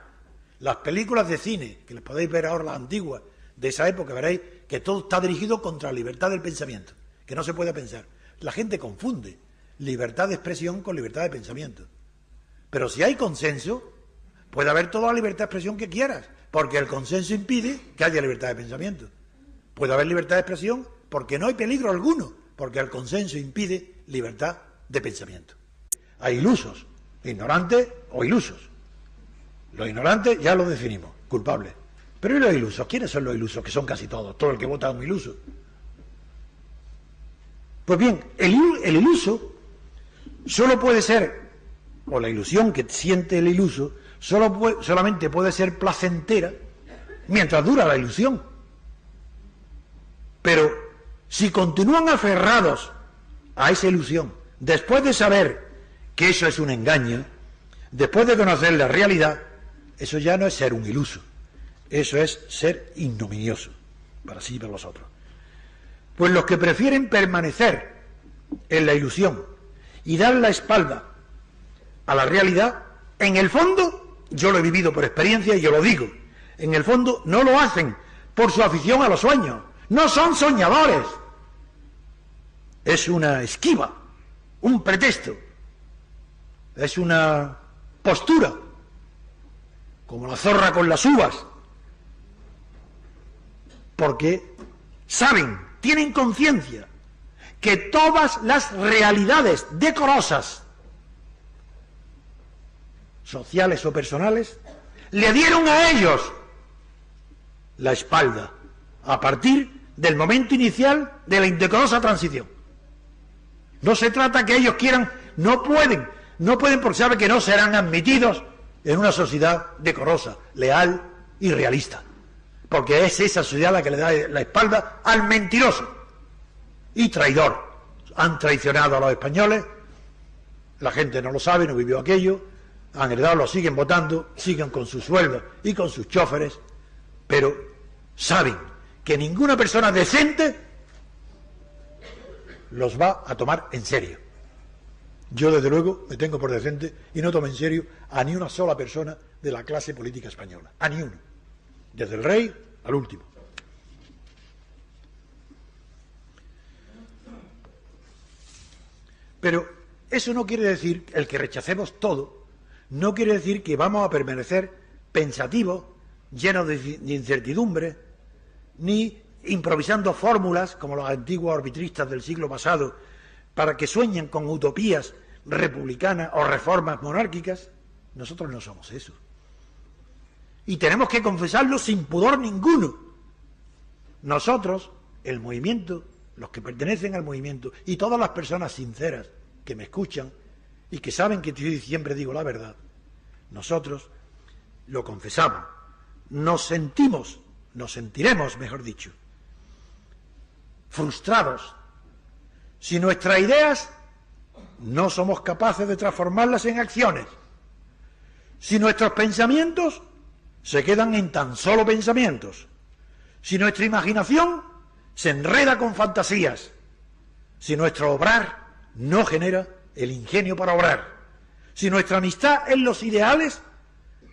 Las películas de cine, que les podéis ver ahora las antiguas, de esa época, veréis que todo está dirigido contra la libertad del pensamiento, que no se puede pensar. La gente confunde libertad de expresión con libertad de pensamiento. Pero si hay consenso, puede haber toda la libertad de expresión que quieras, porque el consenso impide que haya libertad de pensamiento. Puede haber libertad de expresión porque no hay peligro alguno, porque el consenso impide libertad de pensamiento. Hay ilusos, ignorantes o ilusos. Los ignorantes ya los definimos, culpables. Pero ¿y los ilusos? ¿Quiénes son los ilusos? Que son casi todos. Todo el que vota es un iluso. Pues bien, el iluso solo puede ser, o la ilusión que siente el iluso, solamente puede ser placentera mientras dura la ilusión. Pero si continúan aferrados a esa ilusión, después de saber que eso es un engaño, después de conocer la realidad, eso ya no es ser un iluso, eso es ser ignominioso, para sí y para los otros. Pues los que prefieren permanecer en la ilusión y dar la espalda a la realidad, en el fondo, yo lo he vivido por experiencia y yo lo digo, en el fondo no lo hacen por su afición a los sueños, no son soñadores, es una esquiva, un pretexto, es una postura, como la zorra con las uvas, porque saben, tienen conciencia que todas las realidades decorosas, sociales o personales, le dieron a ellos la espalda a partir del momento inicial de la indecorosa transición. No se trata que ellos quieran, no pueden porque saben que no serán admitidos en una sociedad decorosa, leal y realista, porque es esa sociedad la que le da la espalda al mentiroso y traidor. Han traicionado a los españoles, la gente no lo sabe, no vivió aquello, han heredado, lo siguen votando, siguen con sus sueldos y con sus choferes, pero saben que ninguna persona decente los va a tomar en serio. Yo, desde luego, me tengo por decente y no tomo en serio a ni una sola persona de la clase política española, a ni uno, desde el rey al último. Pero eso no quiere decir, el que rechacemos todo, no quiere decir que vamos a permanecer pensativos, llenos de incertidumbre, ni improvisando fórmulas como los antiguos arbitristas del siglo pasado para que sueñen con utopías republicanas o reformas monárquicas. Nosotros no somos eso. Y tenemos que confesarlo sin pudor ninguno. Nosotros, el movimiento, los que pertenecen al movimiento y todas las personas sinceras que me escuchan y que saben que yo siempre digo la verdad, nosotros lo confesamos, nos sentiremos, mejor dicho, frustrados. Si nuestras ideas no somos capaces de transformarlas en acciones, si nuestros pensamientos se quedan en tan solo pensamientos, si nuestra imaginación se enreda con fantasías, si nuestro obrar no genera el ingenio para obrar, si nuestra amistad en los ideales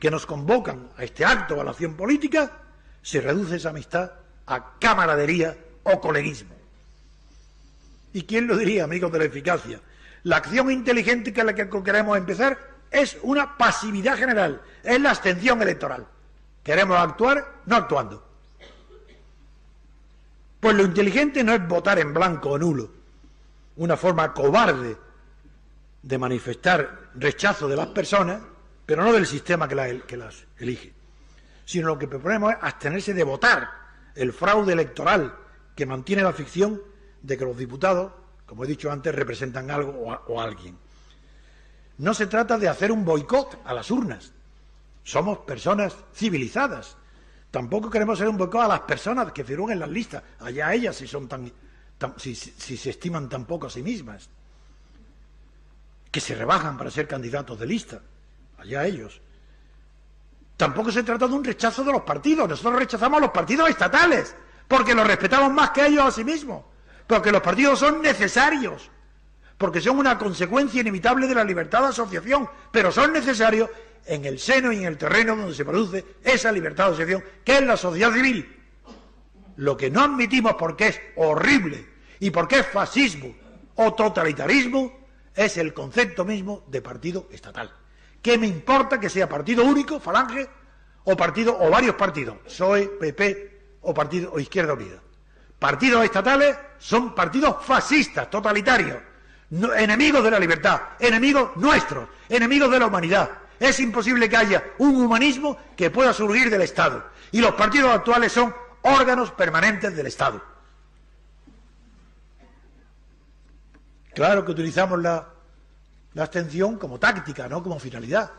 que nos convocan a este acto o a la acción política, se reduce esa amistad a camaradería o coleguismo. ¿Y quién lo diría, amigos de la eficacia? La acción inteligente que es la que queremos empezar es una pasividad general, es la abstención electoral. Queremos actuar no actuando. Pues lo inteligente no es votar en blanco o nulo, una forma cobarde de manifestar rechazo de las personas, pero no del sistema que las elige, sino lo que proponemos es abstenerse de votar el fraude electoral que mantiene la ficción de que los diputados, como he dicho antes, representan algo o a alguien. No se trata de hacer un boicot a las urnas. Somos personas civilizadas. Tampoco queremos hacer un boicot a las personas que figuran en las listas. Allá ellas si son si se estiman tan poco a sí mismas, que se rebajan para ser candidatos de lista. Allá ellos. Tampoco se trata de un rechazo de los partidos. Nosotros rechazamos a los partidos estatales porque los respetamos más que ellos a sí mismos, porque los partidos son necesarios, porque son una consecuencia inevitable de la libertad de asociación, pero son necesarios en el seno y en el terreno donde se produce esa libertad de asociación, que es la sociedad civil. Lo que no admitimos porque es horrible y porque es fascismo o totalitarismo es el concepto mismo de partido estatal. ¿Qué me importa que sea partido único, Falange, o varios partidos, PSOE, PP o Izquierda Unida? Partidos estatales son partidos fascistas, totalitarios, enemigos de la libertad, enemigos nuestros, enemigos de la humanidad. Es imposible que haya un humanismo que pueda surgir del Estado. Y los partidos actuales son órganos permanentes del Estado. Claro que utilizamos la abstención como táctica, no como finalidad.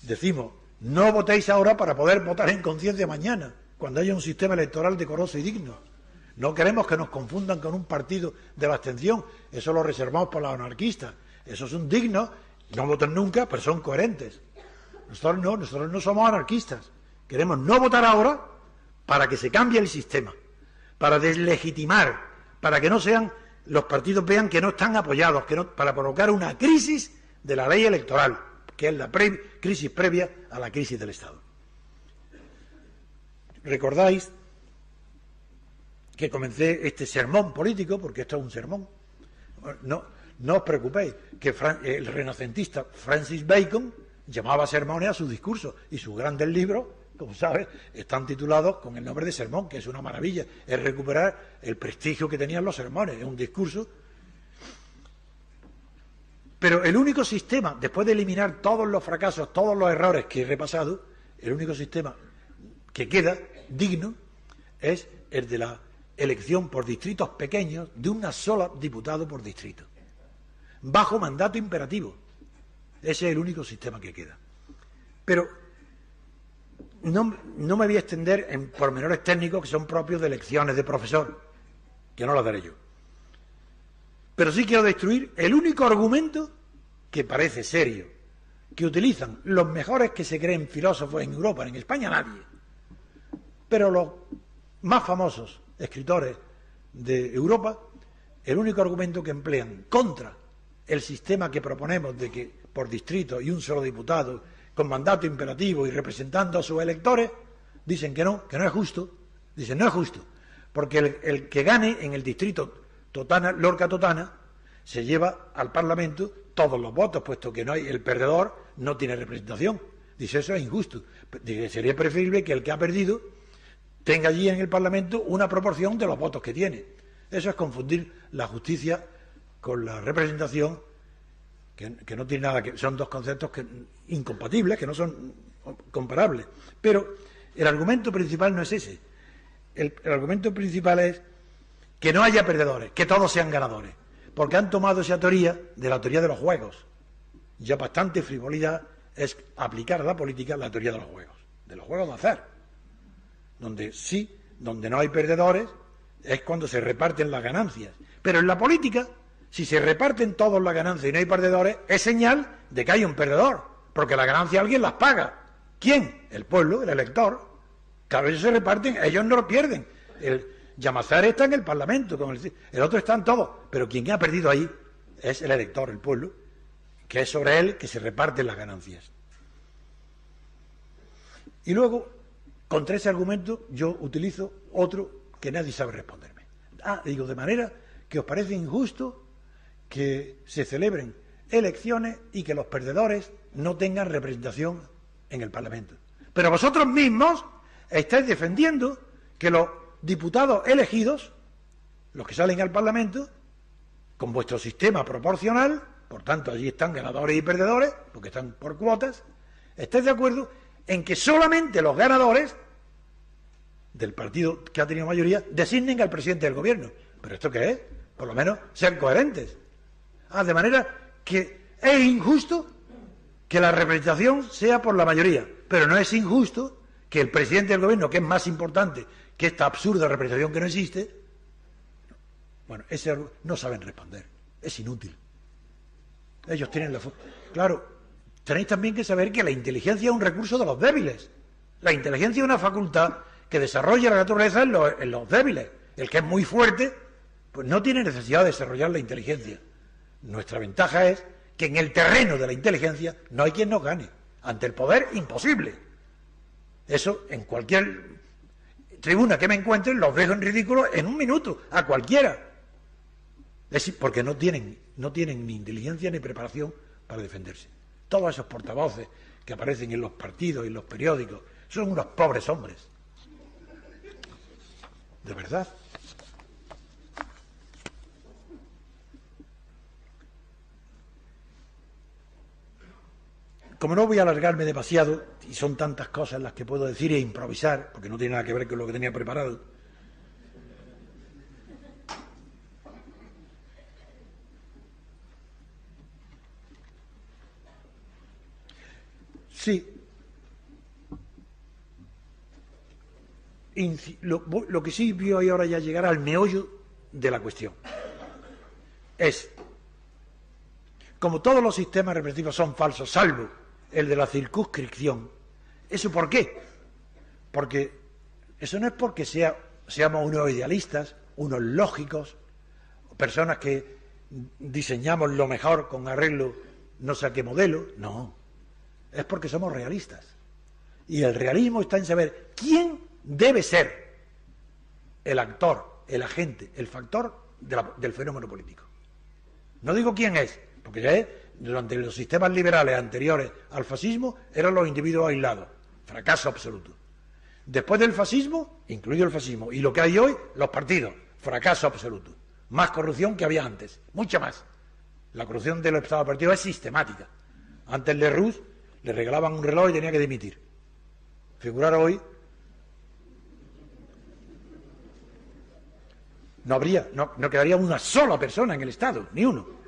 Decimos, no votéis ahora para poder votar en conciencia mañana, cuando haya un sistema electoral decoroso y digno. No queremos que nos confundan con un partido de la abstención. Eso lo reservamos para los anarquistas. Esos son dignos, no votan nunca, pero son coherentes. Nosotros no somos anarquistas. Queremos no votar ahora para que se cambie el sistema, para deslegitimar, para que no sean, los partidos vean que no están apoyados, para provocar una crisis de la ley electoral, que es la crisis previa a la crisis del Estado. ¿Recordáis que comencé este sermón político, porque esto es un sermón? No os preocupéis, que el renacentista Francis Bacon llamaba sermones a sus discursos, y sus grandes libros, como sabes, están titulados con el nombre de sermón, que es una maravilla, es recuperar el prestigio que tenían los sermones, es un discurso. Pero el único sistema, después de eliminar todos los fracasos, todos los errores que he repasado, el único sistema que queda digno es el de la elección por distritos pequeños de una sola diputado por distrito, bajo mandato imperativo. Ese es el único sistema que queda. Pero no me voy a extender en pormenores técnicos que son propios de elecciones de profesor, que no las daré yo. Pero sí quiero destruir el único argumento que parece serio, que utilizan los mejores que se creen filósofos en Europa, en España nadie, pero los más famosos escritores de Europa, el único argumento que emplean contra el sistema que proponemos de que por distrito y un solo diputado con mandato imperativo y representando a sus electores, dicen que no es justo. Dicen, no es justo, porque el que gane en el distrito Lorca-Totana se lleva al Parlamento todos los votos, puesto que no hay, el perdedor no tiene representación. Dice, eso es injusto. Dice, sería preferible que el que ha perdido tenga allí en el Parlamento una proporción de los votos que tiene. Eso es confundir la justicia con la representación, que no tiene nada que... Son dos conceptos incompatibles, que no son comparables. Pero el argumento principal no es ese. El argumento principal es que no haya perdedores, que todos sean ganadores. Porque han tomado esa teoría de la teoría de los juegos. Ya bastante frivolidad es aplicar a la política la teoría de los juegos de azar. Donde no hay perdedores, es cuando se reparten las ganancias. Pero en la política, si se reparten todos las ganancias y no hay perdedores, es señal de que hay un perdedor, porque las ganancias alguien las paga. ¿Quién? El pueblo, el elector. Cada vez se reparten, ellos no lo pierden. El Llamazares está en el Parlamento, el otro está en todo, pero quien ha perdido ahí es el elector, el pueblo, que es sobre él que se reparten las ganancias. Y luego, contra ese argumento, yo utilizo otro que nadie sabe responderme. Digo, de manera que os parece injusto que se celebren elecciones y que los perdedores no tengan representación en el Parlamento. Pero vosotros mismos estáis defendiendo que los diputados elegidos, los que salen al Parlamento, con vuestro sistema proporcional, por tanto allí están ganadores y perdedores, porque están por cuotas, estáis de acuerdo en que solamente los ganadores del partido que ha tenido mayoría designen al presidente del gobierno. ¿Pero esto qué es? Por lo menos sean coherentes. De manera que es injusto que la representación sea por la mayoría, pero no es injusto que el presidente del gobierno, que es más importante que esta absurda representación que no existe, bueno, ese no saben responder, es inútil. Ellos tienen la claro, tenéis también que saber que la inteligencia es un recurso de los débiles. La inteligencia es una facultad que desarrolla la naturaleza en los débiles. El que es muy fuerte, pues no tiene necesidad de desarrollar la inteligencia. Nuestra ventaja es que en el terreno de la inteligencia no hay quien nos gane. Ante el poder, imposible. Eso, en cualquier tribuna que me encuentren, los dejo en ridículo en un minuto, a cualquiera. Porque no tienen ni inteligencia ni preparación para defenderse. Todos esos portavoces que aparecen en los partidos y en los periódicos son unos pobres hombres. De verdad. Como no voy a alargarme demasiado, y son tantas cosas las que puedo decir e improvisar, porque no tiene nada que ver con lo que tenía preparado, sí, lo que sí voy ahora ya llegar al meollo de la cuestión es, como todos los sistemas representativos son falsos, salvo el de la circunscripción, ¿eso por qué? Porque eso no es porque seamos unos idealistas, unos lógicos, personas que diseñamos lo mejor con arreglo no sé a qué modelo, no, es porque somos realistas. Y el realismo está en saber quién debe ser el actor, el agente, el factor del fenómeno político. No digo quién es, porque ya es, durante los sistemas liberales anteriores al fascismo, eran los individuos aislados, fracaso absoluto. Después del fascismo, incluido el fascismo, y lo que hay hoy, los partidos, fracaso absoluto. Más corrupción que había antes, mucha más. La corrupción de los estados partidos es sistemática. Antes de Ruz le regalaban un reloj y tenía que dimitir. Figurar hoy, no quedaría una sola persona en el Estado, ni uno.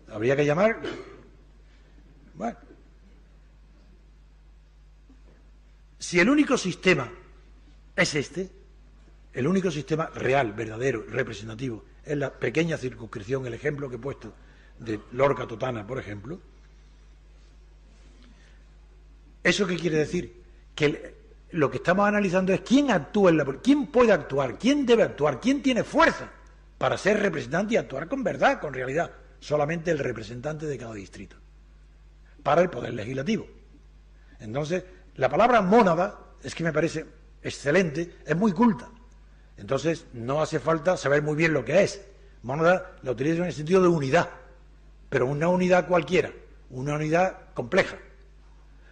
Habría que llamar. Bueno, si el único sistema es este, el único sistema real, verdadero, representativo, es la pequeña circunscripción, el ejemplo que he puesto de Lorca Totana, por ejemplo, ¿eso qué quiere decir? Que lo que estamos analizando es quién actúa en la política, quién puede actuar, quién debe actuar, quién tiene fuerza para ser representante y actuar con verdad, con realidad. Solamente el representante de cada distrito, para el poder legislativo. Entonces, la palabra mónada es que me parece excelente, es muy culta. Entonces, no hace falta saber muy bien lo que es. Mónada la utilizo en el sentido de unidad, pero una unidad cualquiera, una unidad compleja.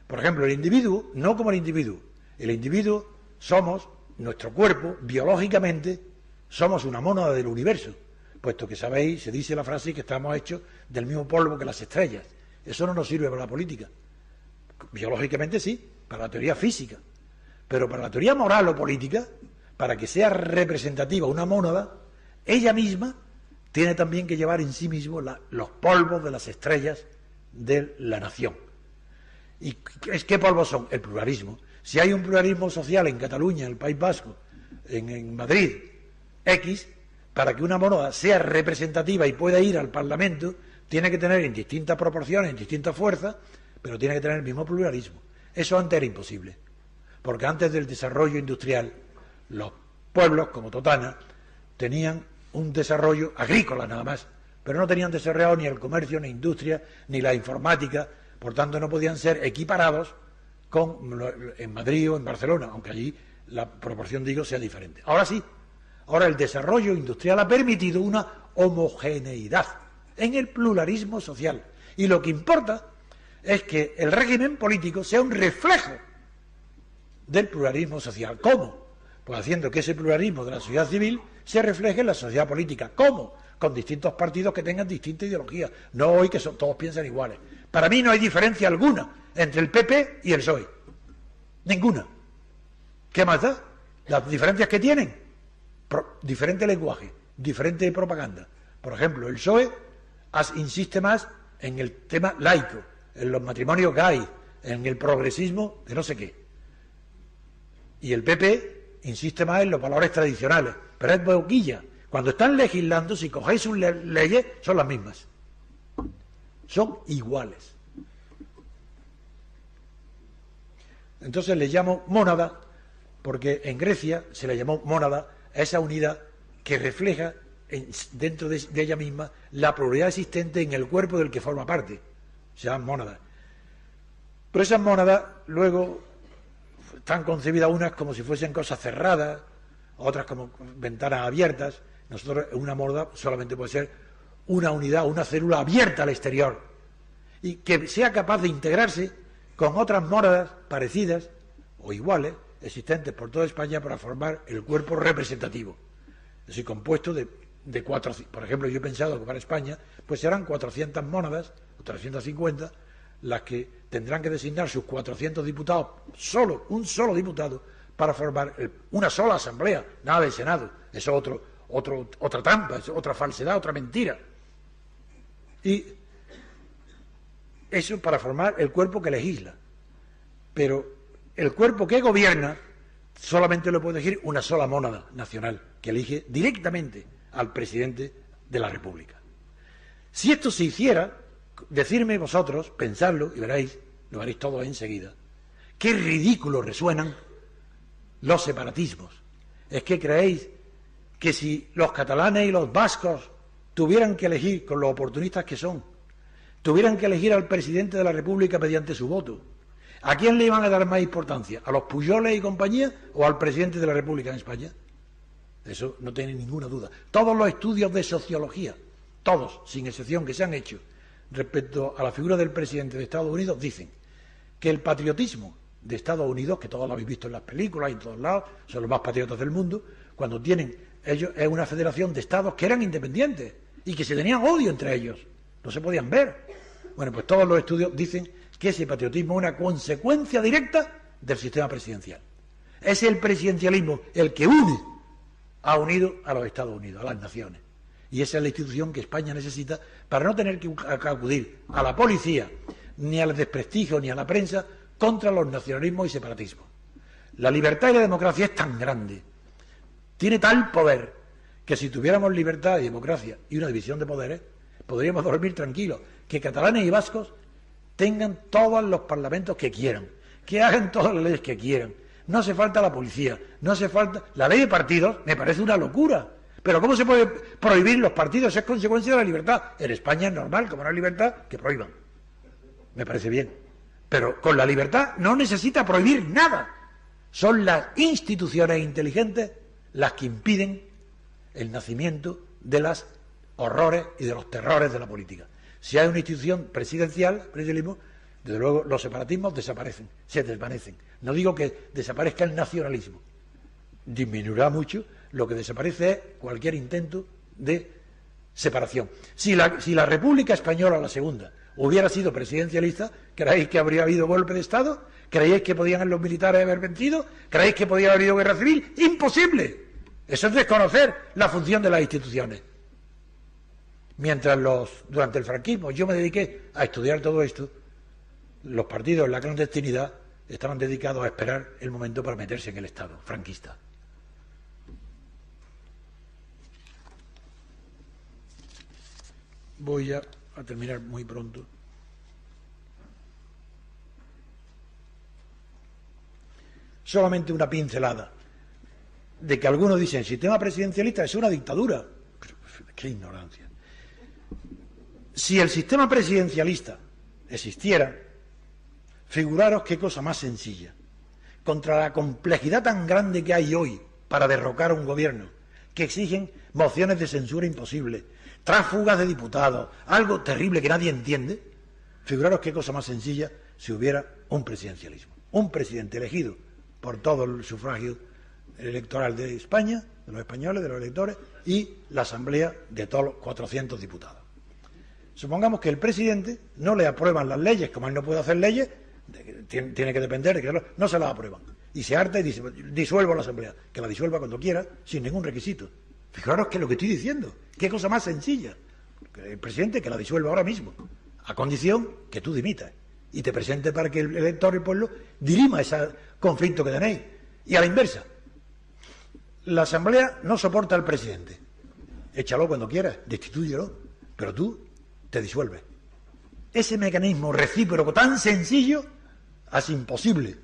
Por ejemplo, el individuo, no como el individuo. El individuo somos, nuestro cuerpo, biológicamente, somos una mónada del universo. Puesto que sabéis, se dice la frase que estamos hechos del mismo polvo que las estrellas. Eso no nos sirve para la política. Biológicamente sí, para la teoría física. Pero para la teoría moral o política, para que sea representativa una mónada, ella misma tiene también que llevar en sí mismo los polvos de las estrellas de la nación. ¿Y qué polvos son? El pluralismo. Si hay un pluralismo social en Cataluña, en el País Vasco, en Madrid X, para que una mónada sea representativa y pueda ir al Parlamento, tiene que tener en distintas proporciones, en distintas fuerzas, pero tiene que tener el mismo pluralismo. Eso antes era imposible, porque antes del desarrollo industrial, los pueblos, como Totana, tenían un desarrollo agrícola nada más, pero no tenían desarrollado ni el comercio, ni industria, ni la informática, por tanto no podían ser equiparados con en Madrid o en Barcelona, aunque allí la proporción, digo, sea diferente. Ahora sí, ahora el desarrollo industrial ha permitido una homogeneidad en el pluralismo social, y lo que importa es que el régimen político sea un reflejo del pluralismo social. ¿Cómo? Pues haciendo que ese pluralismo de la sociedad civil se refleje en la sociedad política. ¿Cómo? Con distintos partidos que tengan distinta ideología. No hoy que todos piensan iguales. Para mí no hay diferencia alguna entre el PP y el PSOE. Ninguna. ¿Qué más da? Las diferencias que tienen. Diferente lenguaje, diferente propaganda. Por ejemplo, el PSOE insiste más en el tema laico, en los matrimonios gay, en el progresismo de no sé qué. Y el PP insiste más en los valores tradicionales, pero es boquilla. Cuando están legislando, si cogéis sus leyes, son las mismas. Son iguales. Entonces le llamo mónada, porque en Grecia se le llamó mónada a esa unidad que refleja dentro de ella misma la pluralidad existente en el cuerpo del que forma parte. Se llaman mónadas. Pero esas mónadas luego están concebidas unas como si fuesen cosas cerradas, otras como ventanas abiertas. Nosotros, una mónada solamente puede ser una unidad, una célula abierta al exterior, y que sea capaz de integrarse con otras mónadas parecidas o iguales existentes por toda España para formar el cuerpo representativo. Es decir, compuesto de 400, por ejemplo, yo he pensado que para España pues serán 400 mónadas o 350 las que tendrán que designar sus 400 diputados, un solo diputado, para formar una sola asamblea, nada de Senado. Eso es otra trampa, es otra falsedad, otra mentira. Y eso para formar el cuerpo que legisla. Pero el cuerpo que gobierna solamente lo puede elegir una sola mónada nacional, que elige directamente al presidente de la República. Si esto se hiciera, decidme vosotros, pensadlo y veréis, lo veréis todos enseguida, qué ridículo resuenan los separatismos. Es que creéis que si los catalanes y los vascos tuvieran que elegir, con los oportunistas que son, tuvieran que elegir al presidente de la República mediante su voto, ¿a quién le iban a dar más importancia? ¿A los Pujoles y compañía o al presidente de la República en España? Eso no tiene ninguna duda. Todos los estudios de sociología, todos, sin excepción, que se han hecho respecto a la figura del presidente de Estados Unidos, dicen que el patriotismo de Estados Unidos, que todos lo habéis visto en las películas y en todos lados, son los más patriotas del mundo, cuando tienen ellos, es una federación de estados que eran independientes y que se tenían odio entre ellos, no se podían ver. Bueno, pues todos los estudios dicen que ese patriotismo es una consecuencia directa del sistema presidencial. Es el presidencialismo el que ha unido a los Estados Unidos, a las naciones. Y esa es la institución que España necesita para no tener que acudir a la policía, ni al desprestigio, ni a la prensa, contra los nacionalismos y separatismos. La libertad y la democracia es tan grande, tiene tal poder, que si tuviéramos libertad y democracia y una división de poderes, podríamos dormir tranquilos, que catalanes y vascos tengan todos los parlamentos que quieran, que hagan todas las leyes que quieran. No hace falta la policía, no hace falta... La ley de partidos me parece una locura. Pero ¿cómo se puede prohibir los partidos? Es consecuencia de la libertad. En España es normal, como no hay libertad, que prohíban. Me parece bien. Pero con la libertad no necesita prohibir nada. Son las instituciones inteligentes las que impiden el nacimiento de los horrores y de los terrores de la política. Si hay una institución presidencial, presidencialismo, desde luego los separatismos desaparecen, se desvanecen. No digo que desaparezca el nacionalismo, disminuirá mucho, lo que desaparece es cualquier intento de separación. Si la República Española, la segunda, hubiera sido presidencialista, ¿creéis que habría habido golpe de Estado? ¿Creéis que podían los militares haber vencido? ¿Creéis que podía haber habido guerra civil? ¡Imposible! Eso es desconocer la función de las instituciones. Mientras durante el franquismo yo me dediqué a estudiar todo esto, los partidos en la clandestinidad estaban dedicados a esperar el momento para meterse en el Estado franquista. voy a terminar muy pronto. Solamente una pincelada de que algunos dicen el sistema presidencialista es una dictadura. ¡Qué ignorancia! Si el sistema presidencialista existiera, figuraros qué cosa más sencilla. Contra la complejidad tan grande que hay hoy para derrocar a un gobierno, que exigen mociones de censura imposibles, tránsfugas de diputados, algo terrible que nadie entiende, figuraros qué cosa más sencilla si hubiera un presidencialismo. Un presidente elegido por todo el sufragio electoral de España, de los españoles, de los electores, y la asamblea de todos los 400 diputados. Supongamos que el presidente no le aprueban las leyes, como él no puede hacer leyes, tiene que depender de que no se las aprueban. Y se harta y dice, disuelvo la asamblea, que la disuelva cuando quiera, sin ningún requisito. Fijaros que es lo que estoy diciendo, qué cosa más sencilla. El presidente que la disuelva ahora mismo, a condición que tú dimitas y te presentes para que el elector y el pueblo dirima ese conflicto que tenéis. Y a la inversa, la asamblea no soporta al presidente, échalo cuando quieras, destitúyelo, pero tú te disuelves. Ese mecanismo recíproco tan sencillo hace imposible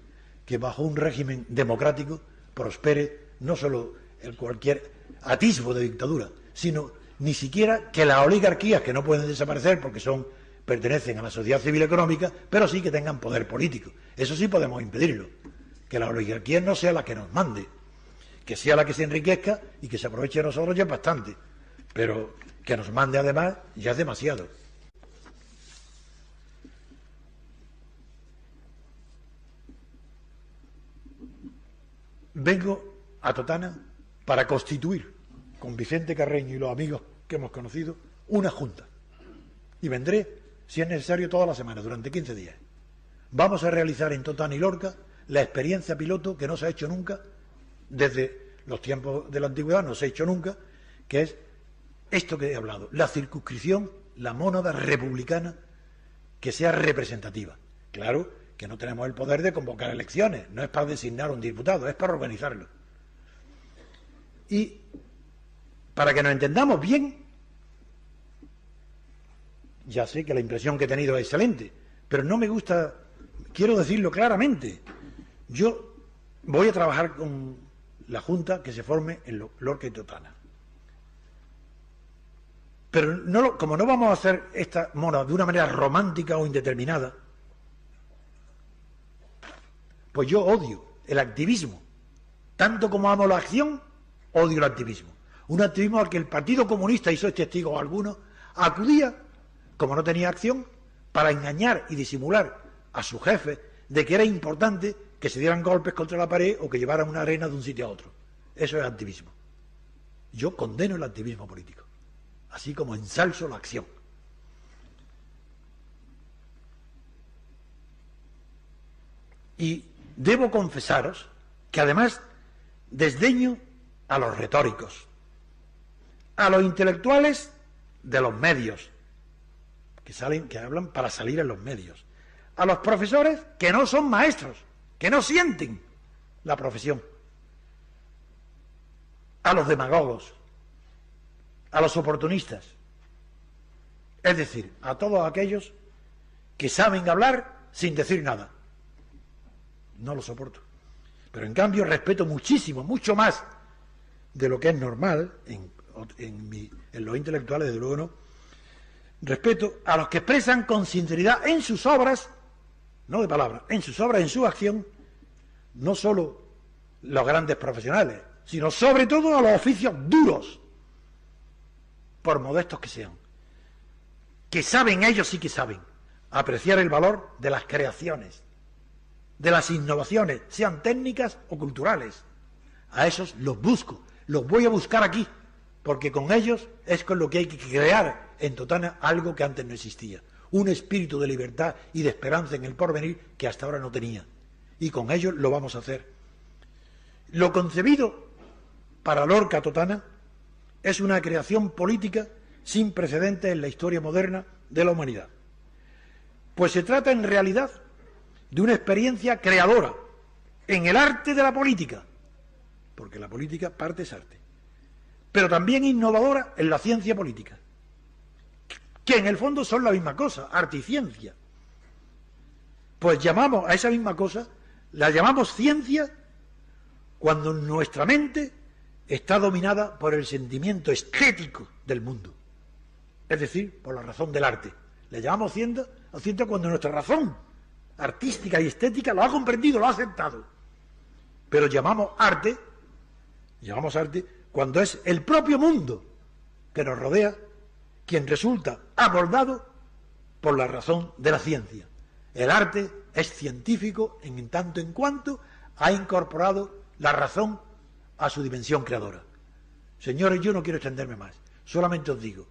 que bajo un régimen democrático prospere no solo cualquier atisbo de dictadura, sino ni siquiera que las oligarquías, que no pueden desaparecer porque pertenecen a la sociedad civil económica, pero sí que tengan poder político. Eso sí podemos impedirlo, que la oligarquía no sea la que nos mande, que sea la que se enriquezca y que se aproveche de nosotros ya es bastante, pero que nos mande además ya es demasiado. Vengo a Totana para constituir con Vicente Carreño y los amigos que hemos conocido una junta, y vendré si es necesario toda la semana, durante 15 días. Vamos a realizar en Totana y Lorca la experiencia piloto que no se ha hecho nunca desde los tiempos de la antigüedad, no se ha hecho nunca, que es esto que he hablado, la circunscripción, la mónada republicana que sea representativa. Claro que no tenemos el poder de convocar elecciones, no es para designar un diputado, es para organizarlo. Y para que nos entendamos bien, ya sé que la impresión que he tenido es excelente, pero no me gusta, quiero decirlo claramente, yo voy a trabajar con la Junta que se forme en Lorca y Totana. Pero no, como no vamos a hacer esta mónada de una manera romántica o indeterminada, pues yo odio el activismo. Tanto como amo la acción, odio el activismo. Un activismo al que el Partido Comunista, y soy testigo alguno, acudía, como no tenía acción, para engañar y disimular a su jefe de que era importante que se dieran golpes contra la pared o que llevaran una arena de un sitio a otro. Eso es activismo. Yo condeno el activismo político, así como ensalzo la acción. Y debo confesaros que además desdeño a los retóricos, a los intelectuales de los medios, que hablan para salir en los medios, a los profesores que no son maestros, que no sienten la profesión, a los demagogos, a los oportunistas, es decir, a todos aquellos que saben hablar sin decir nada. No lo soporto. Pero en cambio respeto muchísimo, mucho más de lo que es normal en los intelectuales, desde luego no. Respeto a los que expresan con sinceridad en sus obras, no de palabras, en sus obras, en su acción, no solo los grandes profesionales, sino sobre todo a los oficios duros, por modestos que sean, que saben, ellos sí que saben, apreciar el valor de las creaciones, de las innovaciones, sean técnicas o culturales. A esos los busco, los voy a buscar aquí, porque con ellos es con lo que hay que crear en Totana algo que antes no existía, un espíritu de libertad y de esperanza en el porvenir que hasta ahora no tenía, y con ellos lo vamos a hacer. Lo concebido para Lorca Totana es una creación política sin precedentes en la historia moderna de la humanidad, pues se trata en realidad de una experiencia creadora en el arte de la política, porque la política parte es arte, pero también innovadora en la ciencia política, que en el fondo son la misma cosa, arte y ciencia. Pues llamamos a esa misma cosa, la llamamos ciencia cuando nuestra mente está dominada por el sentimiento estético del mundo, es decir, por la razón del arte. Le llamamos ciencia cuando nuestra razón artística y estética lo ha comprendido, lo ha aceptado. Pero llamamos arte cuando es el propio mundo que nos rodea quien resulta amoldado por la razón de la ciencia. El arte es científico en tanto en cuanto ha incorporado la razón a su dimensión creadora. Señores, yo no quiero extenderme más, solamente os digo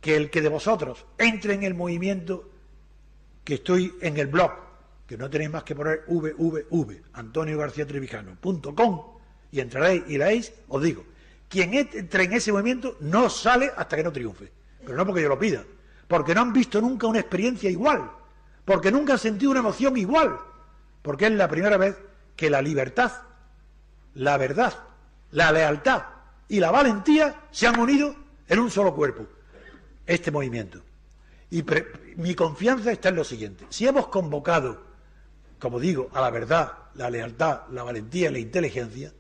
que el que de vosotros entre en el movimiento, que estoy en el blog, que no tenéis más que poner www.antoniogarciatrevijano.com y entraréis y leéis, os digo, quien entre en ese movimiento no sale hasta que no triunfe, pero no porque yo lo pida, porque no han visto nunca una experiencia igual, porque nunca han sentido una emoción igual, porque es la primera vez que la libertad, la verdad, la lealtad y la valentía se han unido en un solo cuerpo, este movimiento. Y mi confianza está en lo siguiente: si hemos convocado, como digo, a la verdad, la lealtad, la valentía y la inteligencia,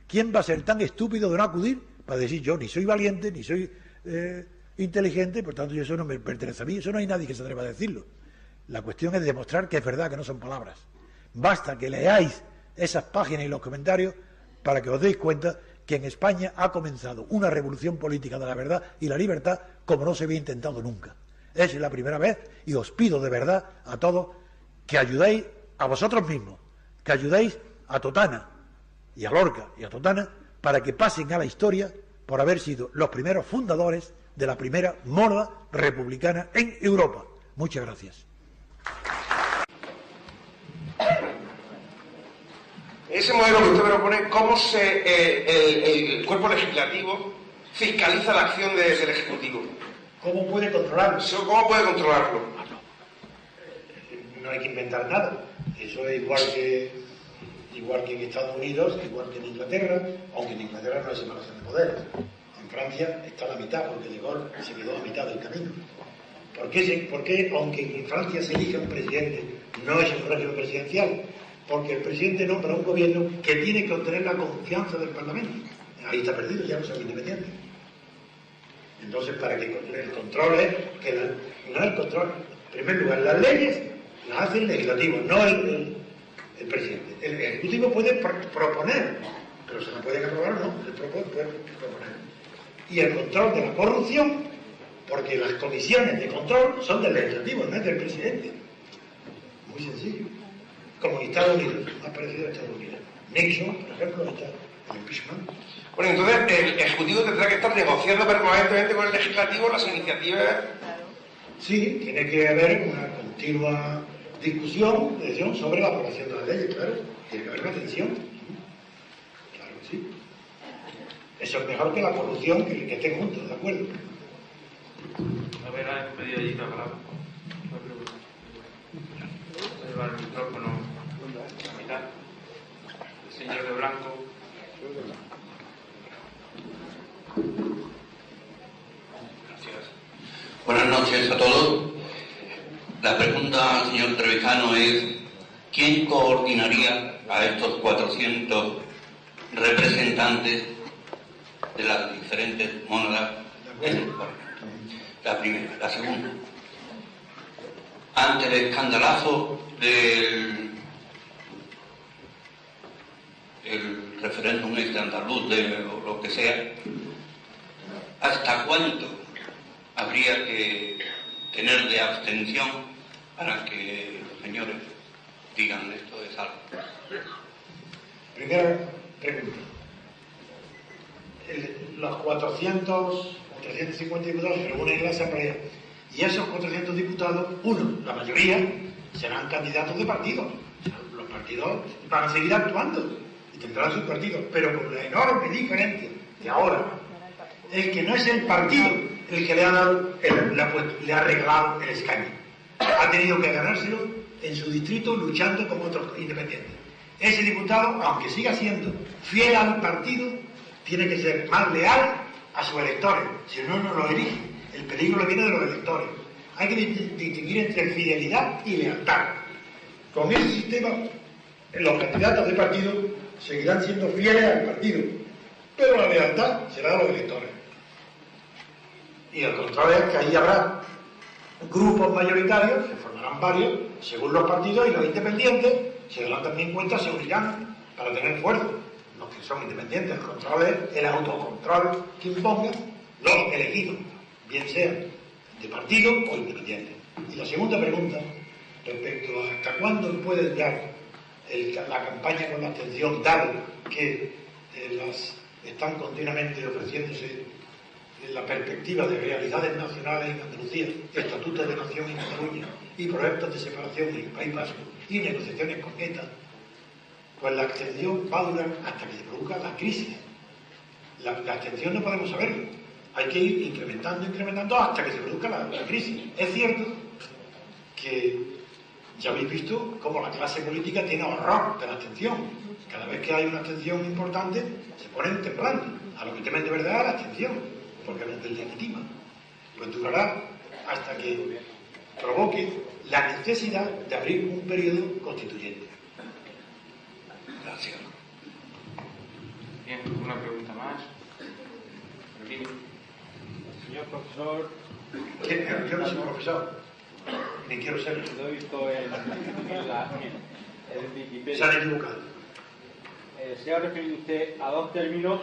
¿quién va a ser tan estúpido de no acudir para decir yo ni soy valiente, ni soy inteligente, por tanto eso no me pertenece a mí? Eso no hay nadie que se atreva a decirlo. La cuestión es demostrar que es verdad, que no son palabras. Basta que leáis esas páginas y los comentarios para que os deis cuenta que en España ha comenzado una revolución política de la verdad y la libertad como no se había intentado nunca. Es la primera vez y os pido de verdad a todos que ayudéis a vosotros mismos, que ayudéis a Totana y a Lorca y a Totana para que pasen a la historia por haber sido los primeros fundadores de la primera moda republicana en Europa. Muchas gracias. Ese modelo que usted propone, ¿cómo el cuerpo legislativo fiscaliza la acción del Ejecutivo? ¿Cómo puede controlarlo? ¿Cómo puede controlarlo? No hay que inventar nada. Eso es igual que en Estados Unidos, igual que en Inglaterra, aunque en Inglaterra no hay separación de poderes. En Francia está a la mitad, porque De Gaulle se quedó a mitad del camino. ¿Por qué aunque en Francia se elija un presidente, no es un régimen presidencial? Porque el presidente nombra un gobierno que tiene que obtener la confianza del Parlamento. Ahí está perdido, ya no es independiente. Entonces, para que el control es que no el control. En primer lugar, las leyes las hace el legislativo, no el presidente. El ejecutivo puede proponer, pero se la pueden aprobar o no, puede proponer. Y el control de la corrupción, porque las comisiones de control son del legislativo, no es del presidente. Muy sencillo. Como en Estados Unidos, más parecido a Estados Unidos. Nixon, por ejemplo, está el impeachment. Bueno, entonces el Ejecutivo tendrá que estar negociando permanentemente con el Legislativo las iniciativas. Sí, tiene que haber una continua discusión sobre la aprobación de las leyes, claro. Tiene que haber una tensión. Claro que sí. Eso es mejor que la corrupción, que estén juntos, ¿de acuerdo? A ver, ha pedido allí la palabra. Llevar el micrófono a la mitad. El señor de blanco. Gracias. Buenas noches a todos. La pregunta al señor Trevijano es: ¿quién coordinaría a estos 400 representantes de las diferentes monadas en el Parlamento? La primera. La segunda: ante el escandalazo del referéndum andaluz, de lo que sea, ¿hasta cuánto habría que tener de abstención para que los señores digan esto es algo? Primera pregunta. Los 400 o 350 diputados se reúnen en la Asamblea y esos 400 diputados, la mayoría, serán candidatos de partidos. O sea, los partidos van a seguir actuando y tendrán sus partidos, pero con la enorme diferencia de ahora es que no es el partido el que le ha regalado el escaño. Ha tenido que ganárselo en su distrito luchando como otros independientes. Ese diputado, aunque siga siendo fiel al partido, tiene que ser más leal a sus electores, si no, no lo elige. El peligro viene de los electores. Hay que distinguir entre fidelidad y lealtad. Con ese sistema, los candidatos de partido seguirán siendo fieles al partido, pero la lealtad será de los electores. Y el contrario es que ahí habrá grupos mayoritarios, se formarán varios, según los partidos, y los independientes se darán también cuenta, se unirán para tener fuerza. Los que son independientes, el control es el autocontrol que impongan los elegidos, bien sean de partido o independientes. Y la segunda pregunta, respecto a hasta cuándo puede durar la campaña con la abstención, dado que están continuamente ofreciéndose la perspectiva de realidades nacionales en Andalucía, estatutos de nación en Cataluña y proyectos de separación en el País Vasco y negociaciones con ETA, pues la abstención va a durar hasta que se produzca la crisis. La abstención no podemos saberlo. Hay que ir incrementando hasta que se produzca la crisis. Es cierto que ya habéis visto cómo la clase política tiene horror de la abstención. Cada vez que hay una abstención importante, se ponen temblando. A lo que temen de verdad es la abstención, porque no es legitima. Pues durará hasta que provoque la necesidad de abrir un periodo constituyente. Gracias. Bien, una pregunta más. Señor profesor, Yo no soy profesor, ni quiero serlo. lo he visto en Wikipedia. Se han equivocado. Se ha referido usted a dos términos,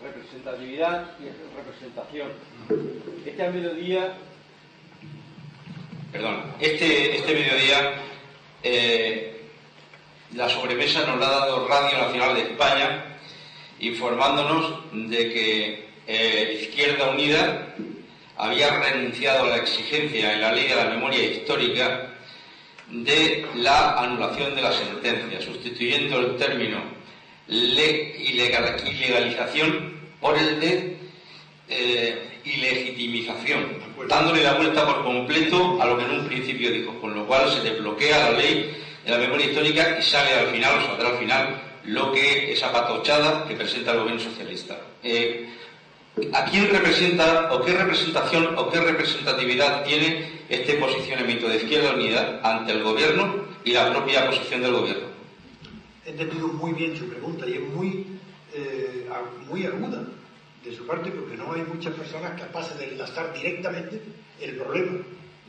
representatividad y representación. Este mediodía... Perdón, este mediodía la sobremesa nos la ha dado Radio Nacional de España, informándonos de que Izquierda Unida había renunciado a la exigencia en la ley de la memoria histórica de la anulación de la sentencia, sustituyendo el término ilegalización por el de ilegitimización, dándole la vuelta por completo a lo que en un principio dijo, con lo cual se desbloquea la ley de la memoria histórica y sale al final, o saldrá al final, lo que esa patochada que presenta el gobierno socialista. ¿A quién representa, o qué representación, o qué representatividad tiene este posicionamiento de Izquierda Unida ante el gobierno y la propia posición del gobierno? He entendido muy bien su pregunta y es muy aguda de su parte, porque no hay muchas personas capaces de enlazar directamente el problema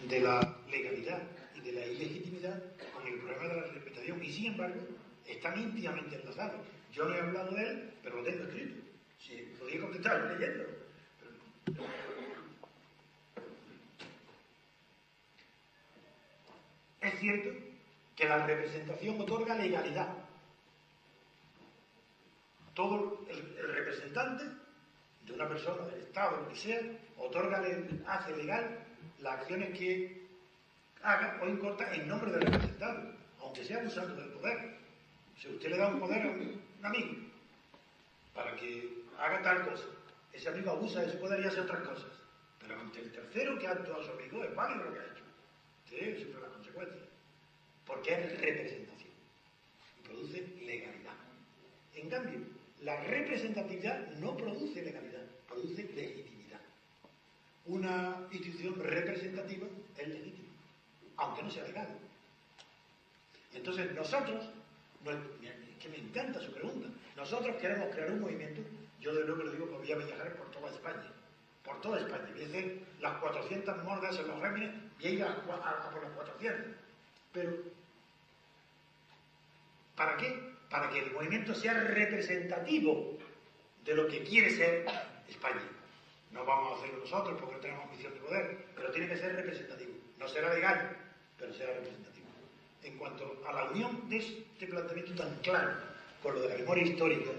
de la legalidad y de la ilegitimidad con el problema de la respetación, y sin embargo están íntimamente enlazados. Yo no he hablado de él, pero lo tengo escrito. Si podía contestar leyéndolo. Es cierto que la representación otorga legalidad. Todo el representante de una persona, del Estado, lo que sea, hace legal las acciones que haga o incorta en nombre del representado, aunque sea abusando del poder. Si usted le da un poder a un amigo para que haga tal cosa, ese amigo abusa de ese poder y hace otras cosas, pero ante el tercero que ha actuado a su amigo es válido lo que ha hecho. Usted sufre las consecuencias, porque es representación y produce legalidad. En cambio, la representatividad no produce legalidad, produce legitimidad. Una institución representativa es legítima, aunque no sea legal. Entonces nosotros, que me encanta su pregunta, nosotros queremos crear un movimiento, yo de luego lo digo que voy a viajar por toda España, voy a hacer las 400 mordas en los rémiles, voy a ir a por las 400. Pero, ¿para qué? Para que el movimiento sea representativo de lo que quiere ser España. No vamos a hacerlo nosotros porque no tenemos ambición de poder, pero tiene que ser representativo. No será legal, pero será representativo. En cuanto a la unión de este planteamiento tan claro con lo de la memoria histórica,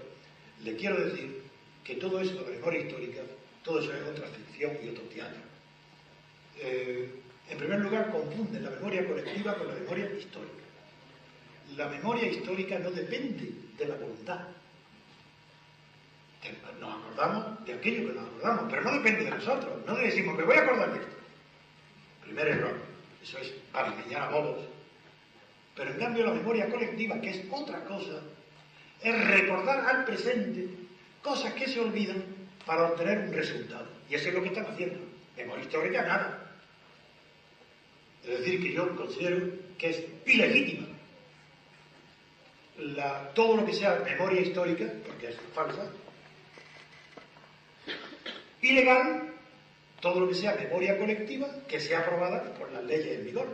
le quiero decir que todo eso de la memoria histórica, todo eso es otra ficción y otro teatro. En primer lugar, confunden la memoria colectiva con la memoria histórica. La memoria histórica no depende de la voluntad. Nos acordamos de aquello que nos acordamos, pero no depende de nosotros. No decimos, me voy a acordar de esto. Primer error. Eso es para engañar a bobos. Pero en cambio la memoria colectiva, que es otra cosa, es recordar al presente cosas que se olvidan para obtener un resultado. Y eso es lo que están haciendo. Memoria histórica, nada. Es decir, que yo considero que es ilegítima todo lo que sea memoria histórica, porque es falsa, ilegal todo lo que sea memoria colectiva que sea aprobada por las leyes en vigor,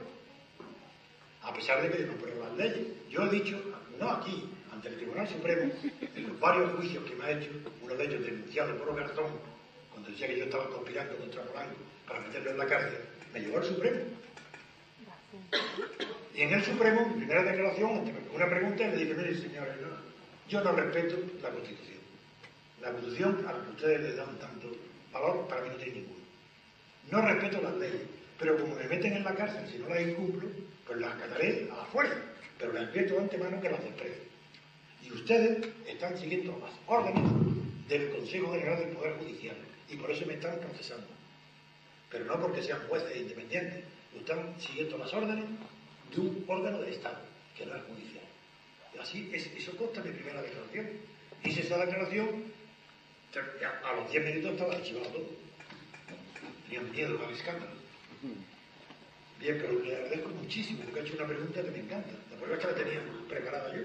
a pesar de que yo no apruebo las leyes. Yo he dicho, no aquí, ante el Tribunal Supremo, en los varios juicios que me ha hecho, uno de ellos denunciado por Garzón, cuando decía que yo estaba conspirando contra Polanco para meterlo en la cárcel, me llevó al Supremo. Y en el Supremo, mi primera declaración, ante una pregunta, le dije, mire, señores, yo no respeto la Constitución. La Constitución, a la que ustedes le dan tanto valor, para mí no tiene ninguno. No respeto las leyes, pero como me meten en la cárcel si no las incumplo, pues las acataré a la fuerza, pero les advierto de antemano que las desprecio. Y ustedes están siguiendo las órdenes del Consejo General del Poder Judicial, y por eso me están procesando. Pero no porque sean jueces independientes, están siguiendo las órdenes de un órgano del Estado, que no es judicial. Y así, eso consta en mi primera declaración. Hice esa declaración, a los 10 minutos estaba archivado todo. Tenían miedo al escándalo. Bien, pero le agradezco muchísimo, porque ha hecho una pregunta que me encanta. La prueba es que la tenía preparada yo.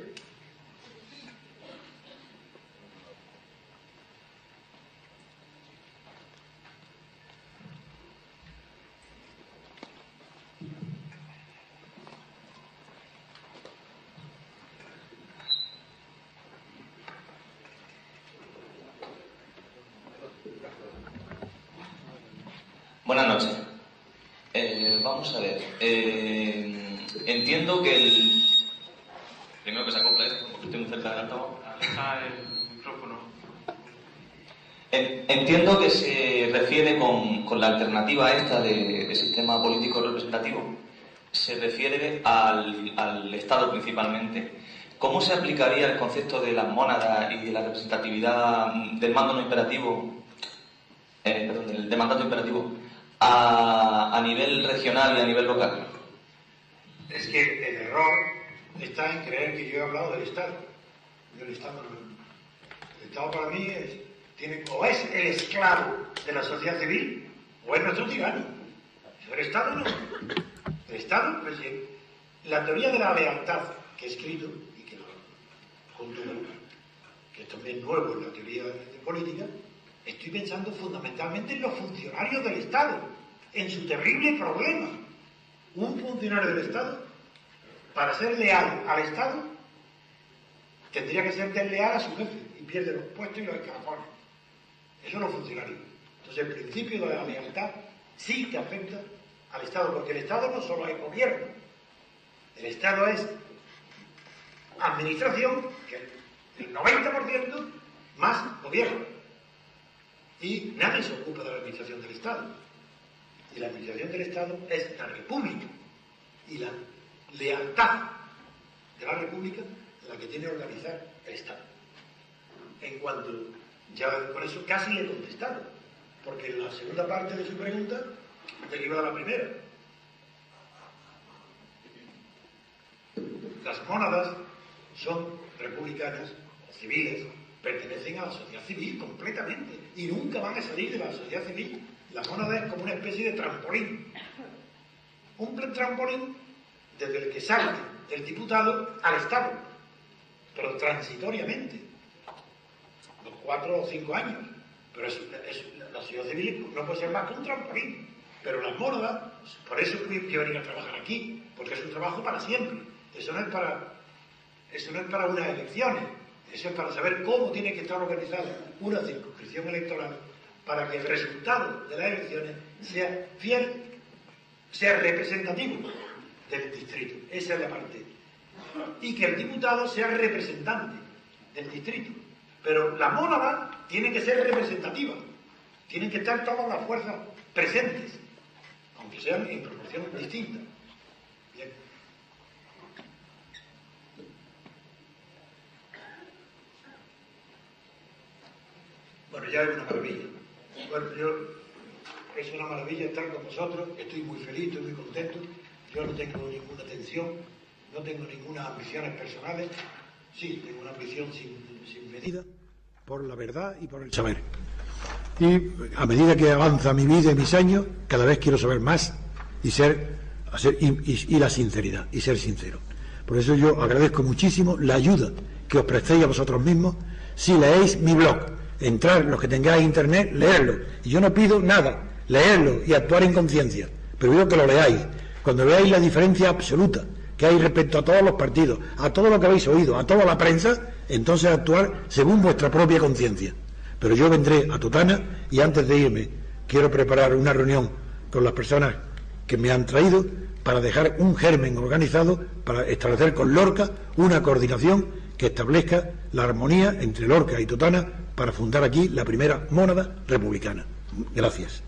Buenas noches. Vamos a ver. Entiendo que el... Primero que se acopla esto, porque estoy muy cerca del altavoz. Aleja el micrófono. Entiendo que se refiere con la alternativa esta de sistema político representativo, se refiere al Estado principalmente. ¿Cómo se aplicaría el concepto de las mónadas y de la representatividad del mando no imperativo, del mandato imperativo, a nivel regional y a nivel local? Es que el error está en creer que yo he hablado del Estado. Yo el Estado no. El Estado para mí o es el esclavo de la sociedad civil o es nuestro tirano. El Estado no. El Estado, pues, la teoría de la lealtad que he escrito y que junto que es también nuevo en la teoría de política, estoy pensando fundamentalmente en los funcionarios del Estado, en su terrible problema. Un funcionario del Estado, para ser leal al Estado, tendría que ser desleal a su jefe y pierde los puestos y los escalafones. Eso no es funcionario. Entonces el principio de la lealtad sí que afecta al Estado, porque el Estado no solo es gobierno, el Estado es administración, que es el 90% más gobierno. Y nadie se ocupa de la administración del Estado. Y la administración del Estado es la República. Y la lealtad de la República es la que tiene que organizar el Estado. En cuanto, ya con eso casi le he contestado, porque en la segunda parte de su pregunta deriva de la primera. Las mónadas son republicanas o civiles, pertenecen a la sociedad civil completamente y nunca van a salir de la sociedad civil. La mónada es como una especie de trampolín. Un trampolín desde el que salta el diputado al Estado, pero transitoriamente, los 4 o 5 años. Pero la sociedad civil no puede ser más que un trampolín. Pero las mónadas, por eso hay que venir a trabajar aquí, porque es un trabajo para siempre. Eso no es para unas elecciones. Eso es para saber cómo tiene que estar organizada una circunscripción electoral para que el resultado de las elecciones sea fiel, sea representativo del distrito. Esa es la parte. Y que el diputado sea representante del distrito. Pero la mónada tiene que ser representativa. Tienen que estar todas las fuerzas presentes, aunque sean en proporciones distintas. Bien. Bueno, ya es una maravilla. Bueno, es una maravilla estar con vosotros, estoy muy feliz, estoy muy contento. Yo no tengo ninguna tensión, no tengo ninguna ambiciones personales. Sí, tengo una ambición sin medida por la verdad y por el saber. Y a medida que avanza mi vida y mis años, cada vez quiero saber más y ser y la sinceridad, y ser sincero. Por eso yo agradezco muchísimo la ayuda que os prestéis a vosotros mismos. Si leéis mi blog, entrar, los que tengáis internet, leerlo. Y yo no pido nada, leerlo y actuar en conciencia, pero pido que lo leáis. Cuando veáis la diferencia absoluta que hay respecto a todos los partidos, a todo lo que habéis oído, a toda la prensa, entonces actuar según vuestra propia conciencia. Pero yo vendré a Totana y antes de irme quiero preparar una reunión con las personas que me han traído para dejar un germen organizado, para establecer con Lorca una coordinación que establezca la armonía entre Lorca y Totana para fundar aquí la primera mónada republicana. Gracias.